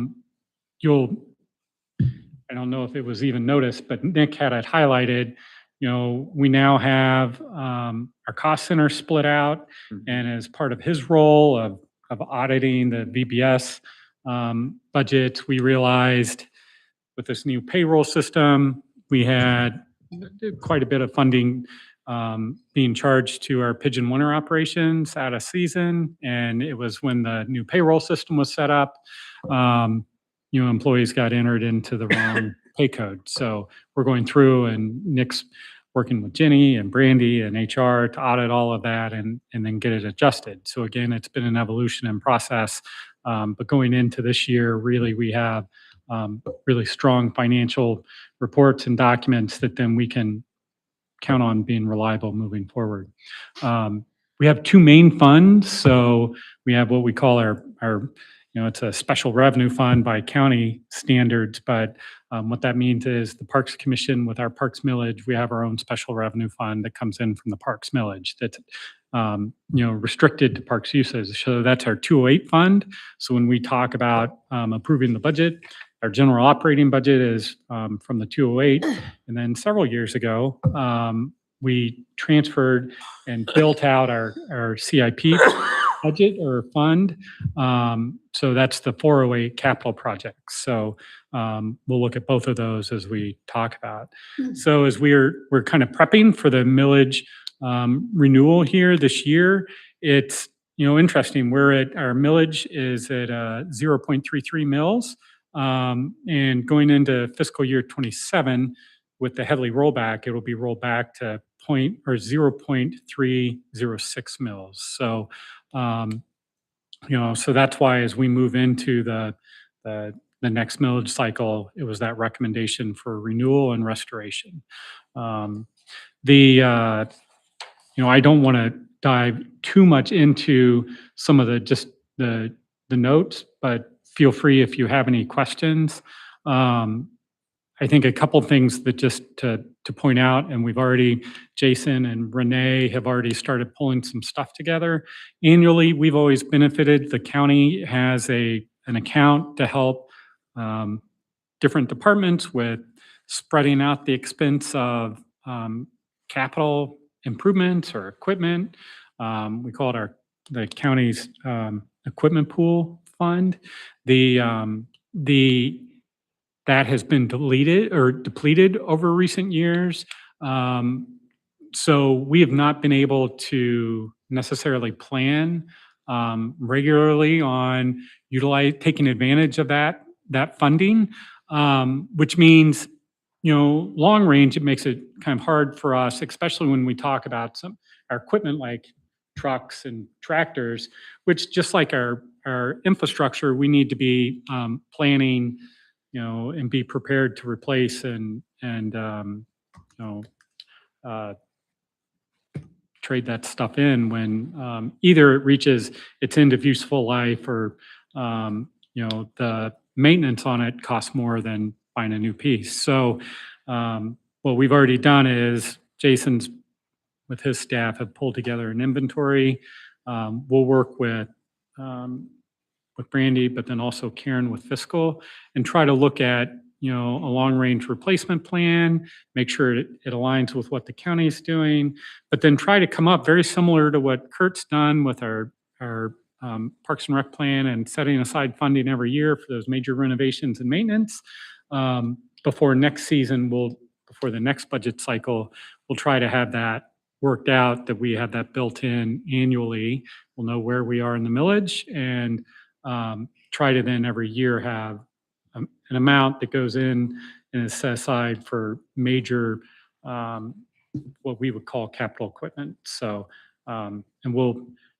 don't know if it was even noticed, but Nick had it highlighted, we now have our cost center split out, and as part of his role of auditing the VBS budgets, we realized with this new payroll system, we had quite a bit of funding being charged to our pigeon winter operations out of season. And it was when the new payroll system was set up, employees got entered into the wrong pay code. So we're going through, and Nick's working with Jenny and Brandy and HR to audit all of that and then get it adjusted. So again, it's been an evolution and process. But going into this year, really, we have really strong financial reports and documents that then we can count on being reliable moving forward. We have two main funds. So we have what we call our it's a special revenue fund by county standards, but what that means is the Parks Commission with our Parks millage, we have our own special revenue fund that comes in from the Parks millage that's restricted to parks uses. So that's our 208 fund. So when we talk about approving the budget, our general operating budget is from the 208. And then several years ago, we transferred and built out our CIP budget or fund. So that's the 408 capital projects. So we'll look at both of those as we talk about. So as we're kind of prepping for the millage renewal here this year, it's interesting. Our millage is at 0.33 mils, and going into fiscal year 27 with the Headley rollback, it will be rolled back to 0.306 mils. So so that's why as we move into the next millage cycle, it was that recommendation for renewal and restoration. I don't want to dive too much into some of the notes, but feel free if you have any questions. I think a couple things that just to point out, and Jason and Renee have already started pulling some stuff together. Annually, we've always benefited. The county has an account to help different departments with spreading out the expense of capital improvements or equipment. We call it the county's equipment pool fund. That has been depleted over recent years. So we have not been able to necessarily plan regularly on taking advantage of that funding, which means, long range, it makes it kind of hard for us, especially when we talk about our equipment like trucks and tractors, which just like our infrastructure, we need to be planning and be prepared to replace and trade that stuff in when either it reaches its end of useful life or, the maintenance on it costs more than buying a new piece. So what we've already done is Jason's with his staff have pulled together an inventory. We'll work with Brandy, but then also Karen with fiscal and try to look at, a long-range replacement plan, make sure it aligns with what the county is doing, but then try to come up very similar to what Kurt's done with our Parks and Rec plan and setting aside funding every year for those major renovations and maintenance. Before next season, before the next budget cycle, we'll try to have that worked out, that we have that built in annually. We'll know where we are in the millage and try to then every year have an amount that goes in and is set aside for major, what we would call capital equipment. So, and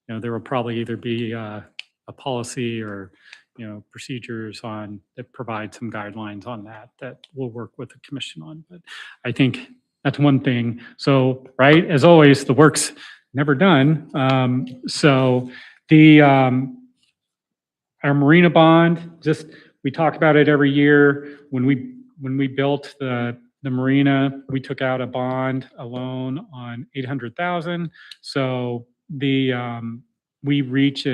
there will probably either be a policy or, procedures on that provide some guidelines on that we'll work with the commission on. But I think that's one thing. So, right, as always, the work's never done. So our marina bond, we talk about it every year. When we built the marina, we took out a loan on $800,000. So we reach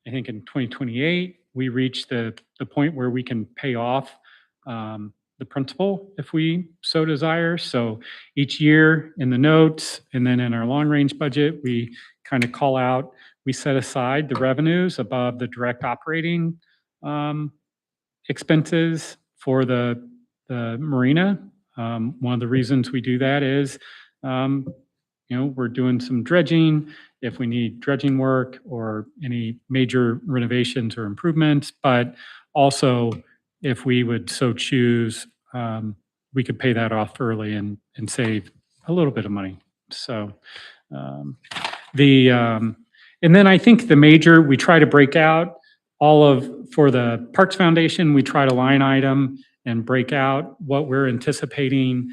I think in 2028, we reach the point where we can pay off the principal if we so desire. So each year in the notes and then in our long range budget, we kind of call out, we set aside the revenues above the direct operating expenses for the marina. One of the reasons we do that is, we're doing some dredging if we need dredging work or any major renovations or improvements, but also if we would so choose, we could pay that off early and save a little bit of money. So and then I think we try to break out for the Parks Foundation, we try to line item and break out what we're anticipating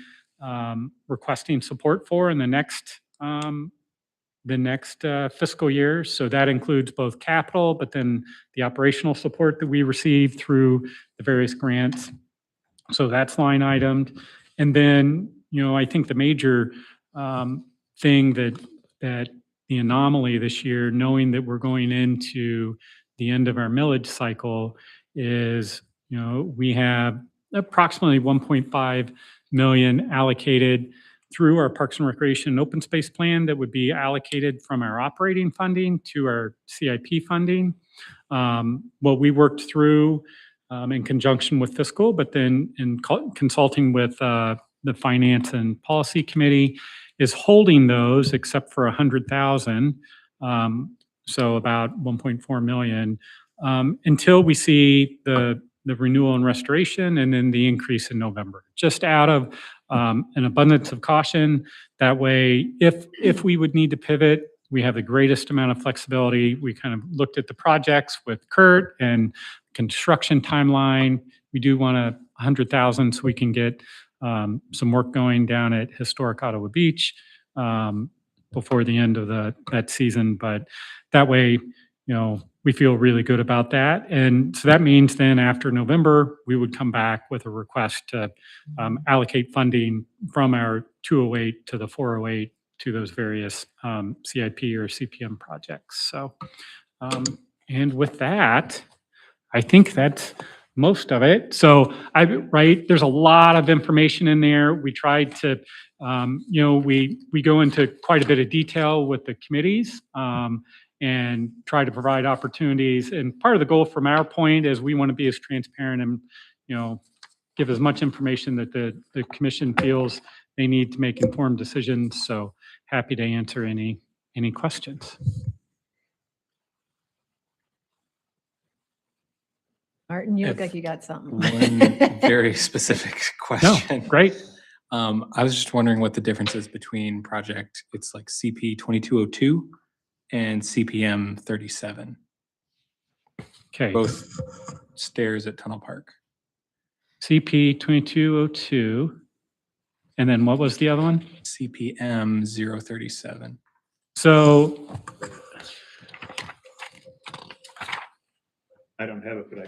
requesting support for in the next fiscal year. So that includes both capital, but then the operational support that we receive through the various grants. So that's line itemed. And then, I think the major thing that the anomaly this year, knowing that we're going into the end of our millage cycle, is, we have approximately 1.5 million allocated through our Parks and Recreation and Open Space Plan that would be allocated from our operating funding to our CIP funding. What we worked through in conjunction with fiscal, but then in consulting with the Finance and Policy Committee, is holding those except for 100,000, so about 1.4 million, until we see the renewal and restoration and then the increase in November, just out of an abundance of caution. That way, if we would need to pivot, we have the greatest amount of flexibility. We kind of looked at the projects with Kurt and construction timeline. We do want 100,000 so we can get some work going down at historic Ottawa Beach before the end of that season. But that way, we feel really good about that. And so that means then after November, we would come back with a request to allocate funding from our 208 to the 408 to those various CIP or CPM projects. So, and with that, I think that's most of it. So there's a lot of information in there. We tried to, we go into quite a bit of detail with the committees and try to provide opportunities. And part of the goal from our point is we want to be as transparent and, give as much information that the commission feels they need to make informed decisions. So happy to answer any questions. Martin, you look If like you got something. One very specific No, question. great. I was just wondering what the difference is between project, it's like CP 2202 and CPM 37. Okay. Both stairs at Tunnel Park. CP 2202. And then what was the other one? CPM 037. So I don't have it, but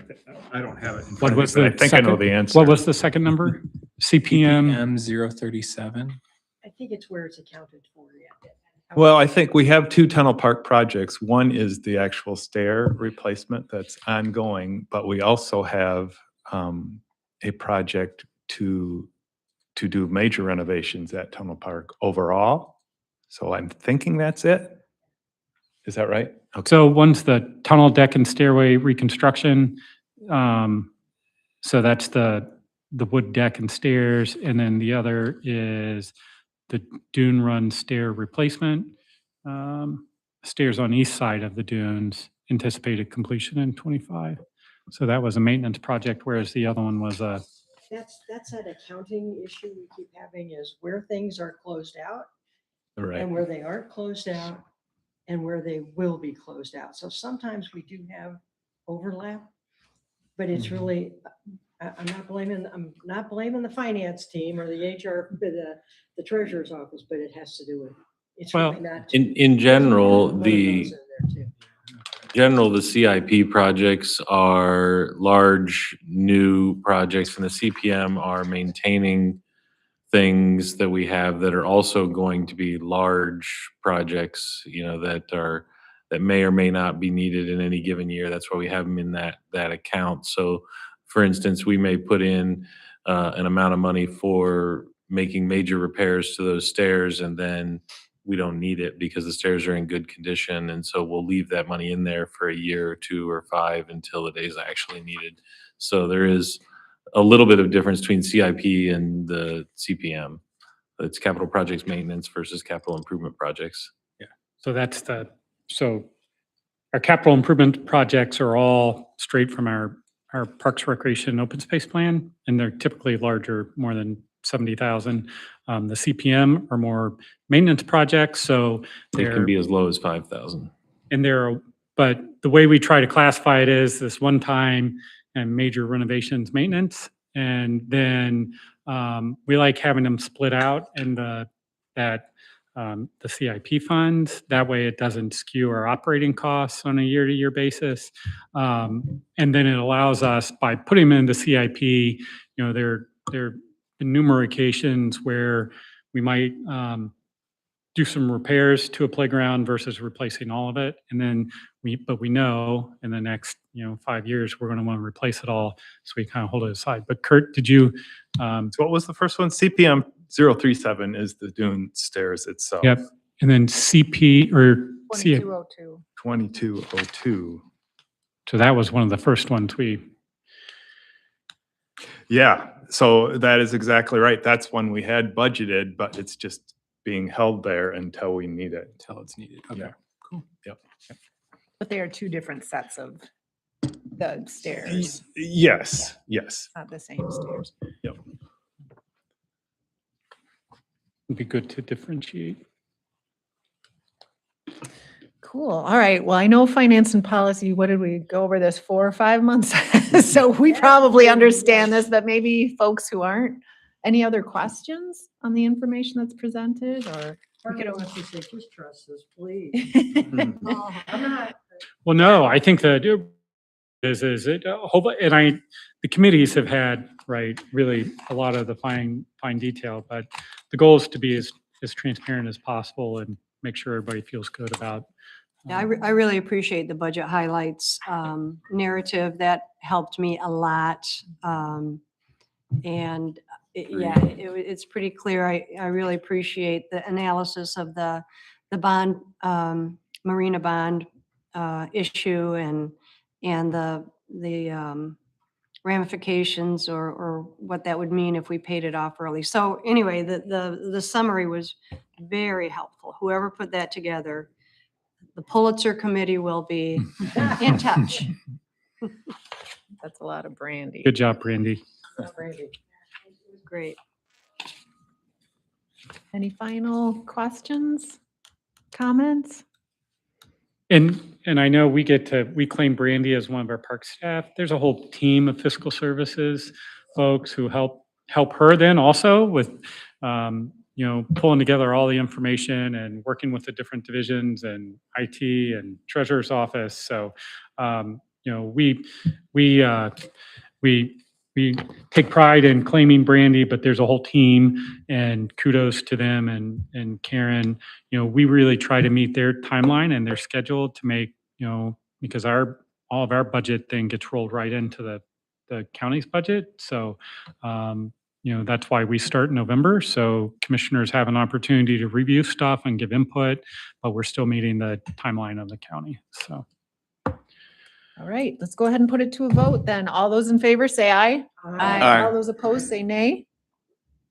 I don't have it. in what front of me, was but I the think I know second? the answer. What was the second number? CPM. CPM 037. I think it's where it's accounted for. Yeah. Well, I think we have two Tunnel Park projects. One is the actual stair replacement that's ongoing, but we also have a project to do major renovations at Tunnel Park overall. So I'm thinking that's it. Is that right? Okay. So one's the tunnel deck and stairway reconstruction. So that's the wood deck and stairs. And then the other is the dune run stair replacement. Stairs on east side of the dunes, anticipated completion in 25. So that was a maintenance project, whereas the other one was a, That's an accounting issue we keep having is where things are closed out Right. and where they aren't closed out and where they will be closed out. So sometimes we do have overlap, but it's really, I'm not blaming the finance team or the HR, the treasurer's office, but it has to do with, it's Well, really not. In general, Money the goes in there too. general, the CIP projects are large, new projects, and the CPM are maintaining things that we have that are also going to be large projects, that may or may not be needed in any given year. That's why we have them in that account. So, for instance, we may put in an amount of money for making major repairs to those stairs, and then we don't need it because the stairs are in good condition. And so we'll leave that money in there for a year or 2 or 5 until the days actually needed. So there is a little bit of difference between CIP and the CPM. It's capital projects maintenance versus capital improvement projects. so so our capital improvement projects are all straight from our Parks, Recreation, and Open Space Plan, and they're typically larger, more than 70,000. The CPM are more maintenance projects, so It they're, can be as low as 5,000. but the way we try to classify it is this one-time and major renovations maintenance. And then we like having them split out in the CIP funds. That way it doesn't skew our operating costs on a year-to-year basis. And then it allows us, by putting them into CIP, there are numerous occasions where we might do some repairs to a playground versus replacing all of it. And then but we know in the next, 5 years, we're going to want to replace it all. So we kind of hold it aside. But Kurt, did you? So what was the first one? CPM 037 is the dune stairs itself. Yep. And then CP or CIP. 2202. 2202. So that was one of the first ones Yeah, so that is exactly right. That's one we had budgeted, but it's just being held there until we need it. Until it's needed. Okay. Yeah. Cool. Yep. But they are two different sets of the stairs, Yes, yes. not the same stairs. would be good to differentiate. Cool. All right. Well, I know finance and policy, what did we go over this 4 or 5 months? So we probably understand this, but maybe folks who aren't. Any other questions on the information that's presented or? Parker wants to say, just trust us, please. Oh, I'm not. Well, no, I think that is it, and the committees have had, right, really a lot of the fine detail, but the goal is to be as transparent as possible and make sure everybody feels good about. Yeah, I really appreciate the budget highlights narrative. That helped me a lot. It's pretty clear. I really appreciate the analysis of the bond, marina bond issue and the ramifications or what that would mean if we paid it off early. So anyway, the summary was very helpful. Whoever put that together, the Pulitzer Committee will be in touch. That's a lot of brandy. Good job, Brandy. Great. Any final questions, comments? And I know we claim Brandy as one of our park staff. There's a whole team of fiscal services folks who help her then also with, pulling together all the information and working with the different divisions and IT and treasurer's office. So, we take pride in claiming Brandy, but there's a whole team, and kudos to them and Karen. We really try to meet their timeline and their schedule to make, because all of our budget then gets rolled right into the county's budget. So, that's why we start in November. So commissioners have an opportunity to review stuff and give input, but we're still meeting the timeline of the county. So. All right, let's go ahead and put it to a vote then. All those in favor, say aye. Aye. All those opposed, say nay.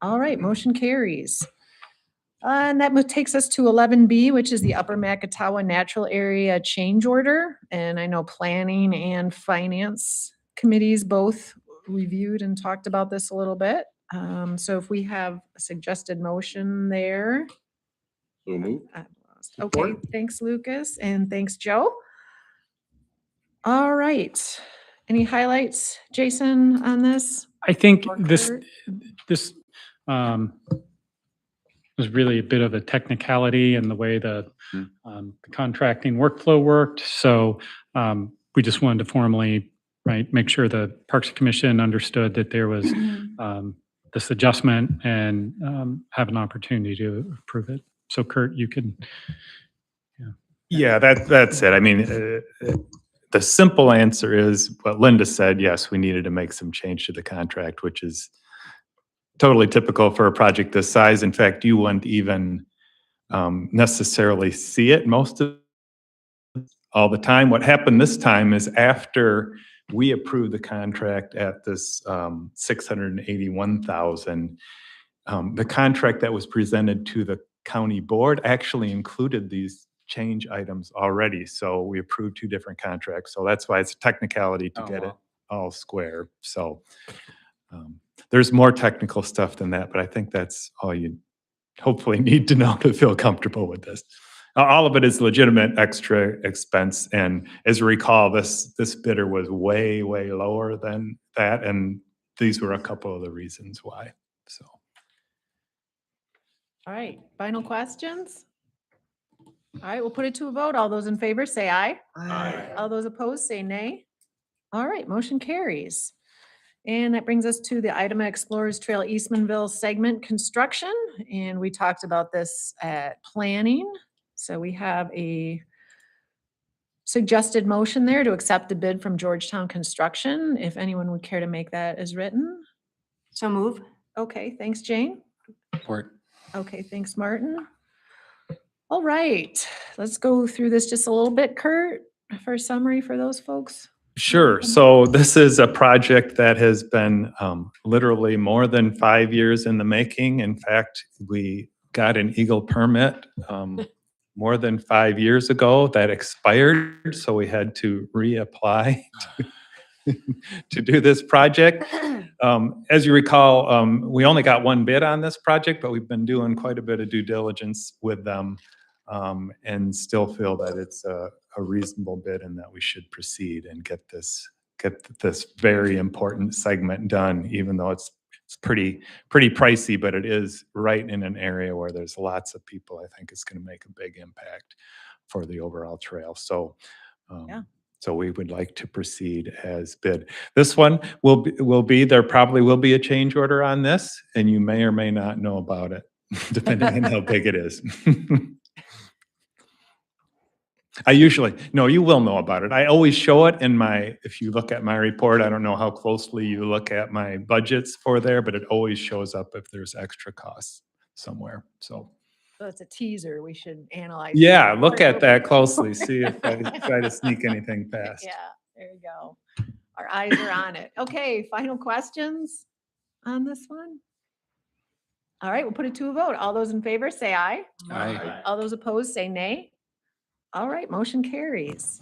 All right, motion carries. And that takes us to 11B, which is the Upper Macatawa Natural Area Change Order. And I know Planning and Finance Committees both reviewed and talked about this a little bit. So if we have a suggested motion there. So move. Okay, thanks, Lucas, and thanks, Joe. All right. Any highlights, Jason, on this? I think Or this Kurt? was really a bit of a technicality in the way the contracting workflow worked. So we just wanted to formally, make sure the Parks Commission understood that there was this adjustment and have an opportunity to approve it. So Kurt, you can. Yeah, that's it. I mean, the simple answer is what Linda said. Yes, we needed to make some change to the contract, which is totally typical for a project this size. In fact, you wouldn't even necessarily see it most of all the time. What happened this time is after we approved the contract at this $681,000, the contract that was presented to the county board actually included these change items already. So we approved two different contracts. So that's why it's a technicality to get it all square. So there's more technical stuff than that, but I think that's all you hopefully need to know to feel comfortable with this. All of it is legitimate extra expense. And as you recall, this bidder was way, way lower than that. And these were a couple of the reasons why. So. All right, final questions? All right, we'll put it to a vote. All those in favor, say aye. Aye. All those opposed, say nay. All right, motion carries. And that brings us to the Idema Explorers Trail Eastmanville segment construction. And we talked about this at planning. So we have a suggested motion there to accept the bid from Georgetown Construction. If anyone would care to make that as written. So move. Okay, thanks, Jane. Support. Okay, thanks, Martin. All right, let's go through this just a little bit, Kurt, for a summary for those folks. Sure. So this is a project that has been literally more than 5 years in the making. In fact, we got an Eagle permit more than 5 years ago that expired. So we had to reapply to do this project. As you recall, we only got one bid on this project, but we've been doing quite a bit of due diligence with them and still feel that it's a reasonable bid and that we should proceed and get this very important segment done, even though it's pretty pricey, but it is right in an area where there's lots of people. I think it's going to make a big impact for the overall trail. So, so we would like to proceed as bid. This one will be there probably will be a change order on this, and you may or may not know about it, depending on how big it is. No, you will know about it. I always show it in if you look at my report, I don't know how closely you look at my budgets for there, but it always shows up if there's extra costs somewhere. So it's a teaser. We should analyze. yeah, look at that closely. See if I try to sneak anything past. Yeah, there you go. Our eyes are on it. Okay, final questions on this one? All right, we'll put it to a vote. All those in favor, say aye. Aye. All those opposed, say nay. All right, motion carries.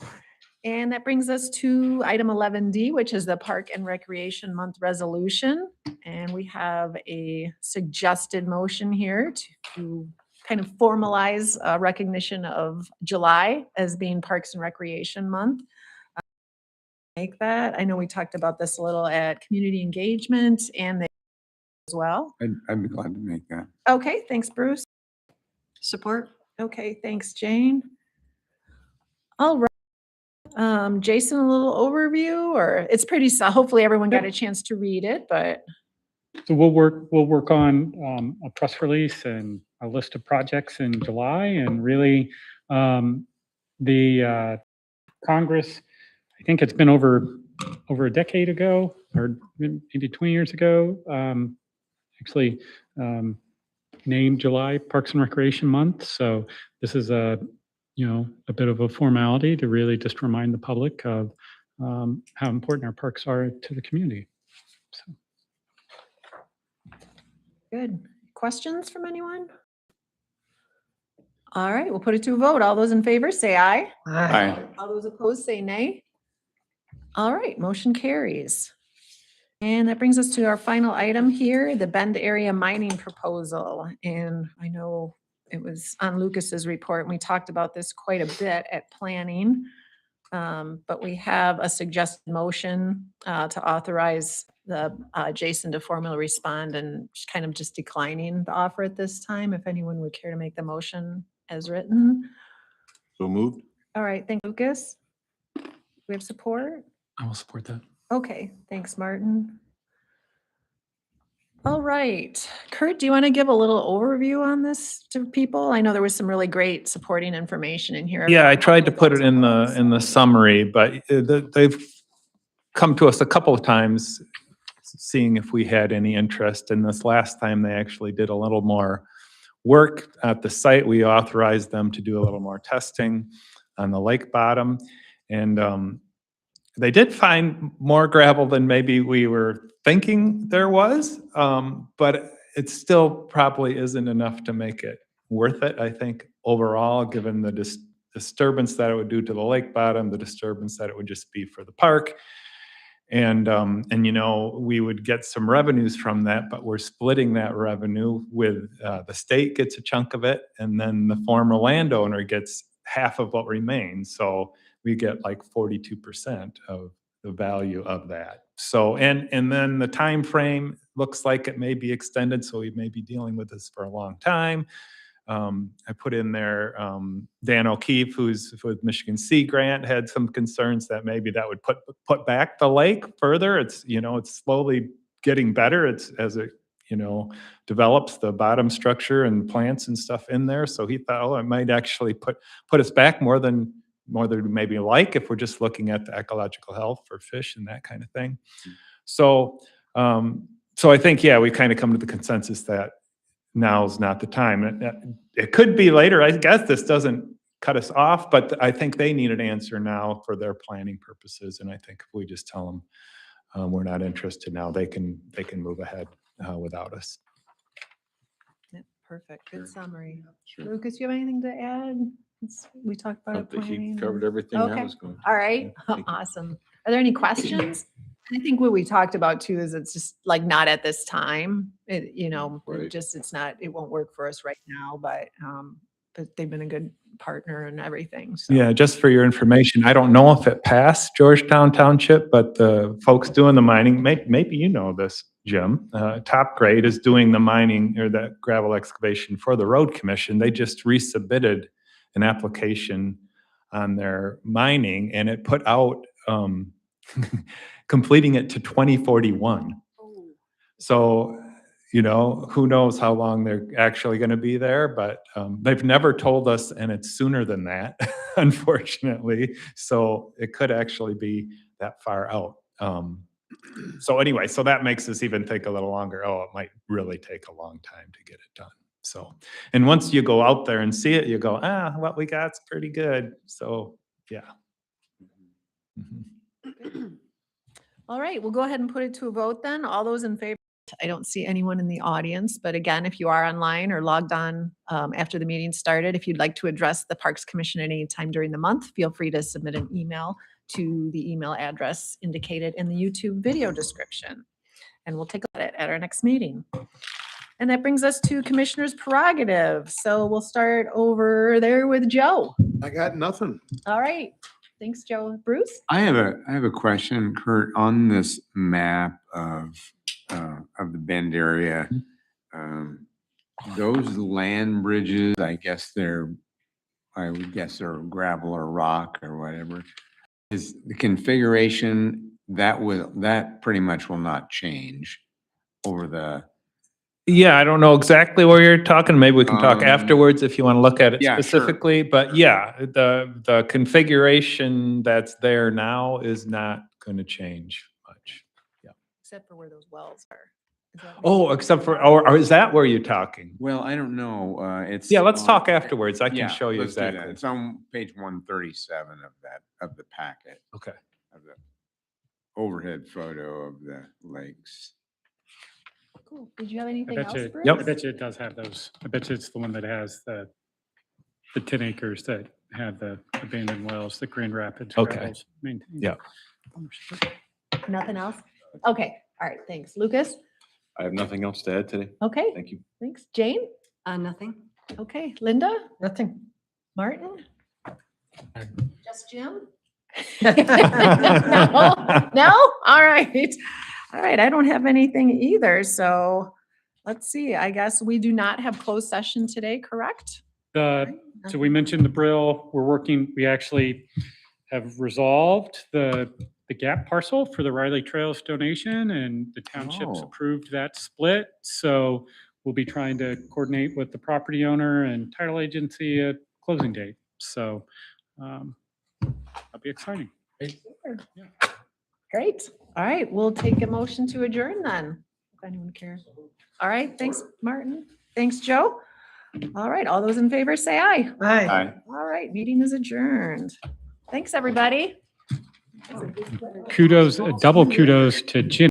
And that brings us to item 11D, which is the Park and Recreation Month resolution. And we have a suggested motion here to kind of formalize recognition of July as being Parks and Recreation Month. Make that. I know we talked about this a little at community engagement and they as well. I'd be glad to make that. Okay, thanks, Bruce. Support? Okay, thanks, Jane. All right. Jason, a little overview, or it's pretty, hopefully everyone got a chance to read it, but. So we'll work on a press release and a list of projects in July, and really the Congress, I think it's been over a decade ago, or maybe 20 years ago, actually named July Parks and Recreation Month. So this is a bit of a formality to really just remind the public of how important our parks are to the community. So. Good. Questions from anyone? All right, we'll put it to a vote. All those in favor, say aye. Aye. All those opposed, say nay. All right, motion carries. And that brings us to our final item here, the Bend area mining proposal. And I know it was on Lucas's report, and we talked about this quite a bit at planning. But we have a suggested motion to authorize the Jason to formally respond and kind of just declining the offer at this time. If anyone would care to make the motion as written. So moved. All right, thank you, Lucas. We have support? I will support that. Okay, thanks, Martin. All right, Kurt, do you want to give a little overview on this to people? I know there was some really great supporting information in here. Yeah, I tried to put it in the summary, but they've come to us a couple of times seeing if we had any interest. And this last time they actually did a little more work at the site. We authorized them to do a little more testing on the lake bottom. And they did find more gravel than maybe we were thinking there was, but it still probably isn't enough to make it worth it, I think, overall, given the disturbance that it would do to the lake bottom, the disturbance that it would just be for the park. And we would get some revenues from that, but we're splitting that revenue with the state gets a chunk of it, and then the former landowner gets half of what remains. So we get like 42% of the value of that. So, and then the time frame looks like it may be extended, so we may be dealing with this for a long time. I put in there, Dan O'Keefe, who's with Michigan Sea Grant, had some concerns that maybe that would put back the lake further. It's, it's slowly getting better. It's as it, develops the bottom structure and plants and stuff in there. So he thought, it might actually put us back more than maybe like if we're just looking at the ecological health for fish and that kind of thing. So, so I think, we kind of come to the consensus that now's not the time. It could be later. I guess this doesn't cut us off, but I think they need an answer now for their planning purposes. And I think if we just tell them we're not interested now, they can move ahead without us. Yeah, perfect. Good summary. Lucas, you have anything to add? We talked about it. He covered everything Okay. that was going. All right, awesome. Are there any questions? I think what we talked about too is it's just like not at this time. It, Right. it won't work for us right now, but they've been a good partner and everything. So. Yeah, just for your information, I don't know if it passed Georgetown Township, but the folks doing the mining, maybe you know this, Jim. Top Grade is doing the mining or the gravel excavation for the road commission. They just resubmitted an application on their mining, and it put out completing it to 2041. So, who knows how long they're actually going to be there, but they've never told us, and it's sooner than that, unfortunately. So it could actually be that far out. So anyway, so that makes us even think a little longer. It might really take a long time to get it done. So, and once you go out there and see it, you go, what we got's pretty good. So, yeah. Mm-hmm. All right, we'll go ahead and put it to a vote then. All those in favor? I don't see anyone in the audience, but again, if you are online or logged on after the meeting started, if you'd like to address the Parks Commission at any time during the month, feel free to submit an email to the email address indicated in the YouTube video description. And we'll take a look at it at our next meeting. And that brings us to Commissioner's prerogative. So we'll start over there with Joe. I got nothing. All right. Thanks, Joe. Bruce? I have a question, Kurt, on this map of the Bend area. Those land bridges, I would guess they're gravel or rock or whatever. Is the configuration that pretty much will not change over the, Yeah, I don't know exactly where you're talking. Maybe we can talk Um, afterwards if you want to look at it yeah, sure. specifically. But yeah, the configuration that's there now is not going to change much. Except for where those wells are. Is that- Oh, except for, or is that where you're talking? well, I don't know, it's. Yeah, let's on- talk afterwards. I Yeah, can show you let's do that. exactly. It's on page 137 of the packet, Okay. of the overhead photo of the lakes. Cool. Did you have anything I else, bet you, Bruce? I bet you it does have those. I bet you it's the one that has the 10 acres that have the abandoned wells, the Grand Rapids. Okay. gravels maintained. Yeah. Nothing else? Okay. All right. Thanks. Lucas? I have nothing else to add today. Okay. Thank you. Thanks. Jane? Nothing. Okay. Linda? Nothing. Martin? Just Jim? No? No? All right. All right. I don't have anything either. So let's see. I guess we do not have closed session today, correct? So we mentioned the Brill, we actually have resolved the gap parcel for the Riley Trails donation, and the township's Oh. approved that split. So we'll be trying to coordinate with the property owner and title agency at closing date. So that'll be exciting. Great. All right. We'll take a motion to adjourn then, if anyone cares. All right. Thanks, Martin. Thanks, Joe. All right. All those in favor say aye. Aye. Aye. All right. Meeting is adjourned. Thanks, everybody. Kudos, double kudos to Jim.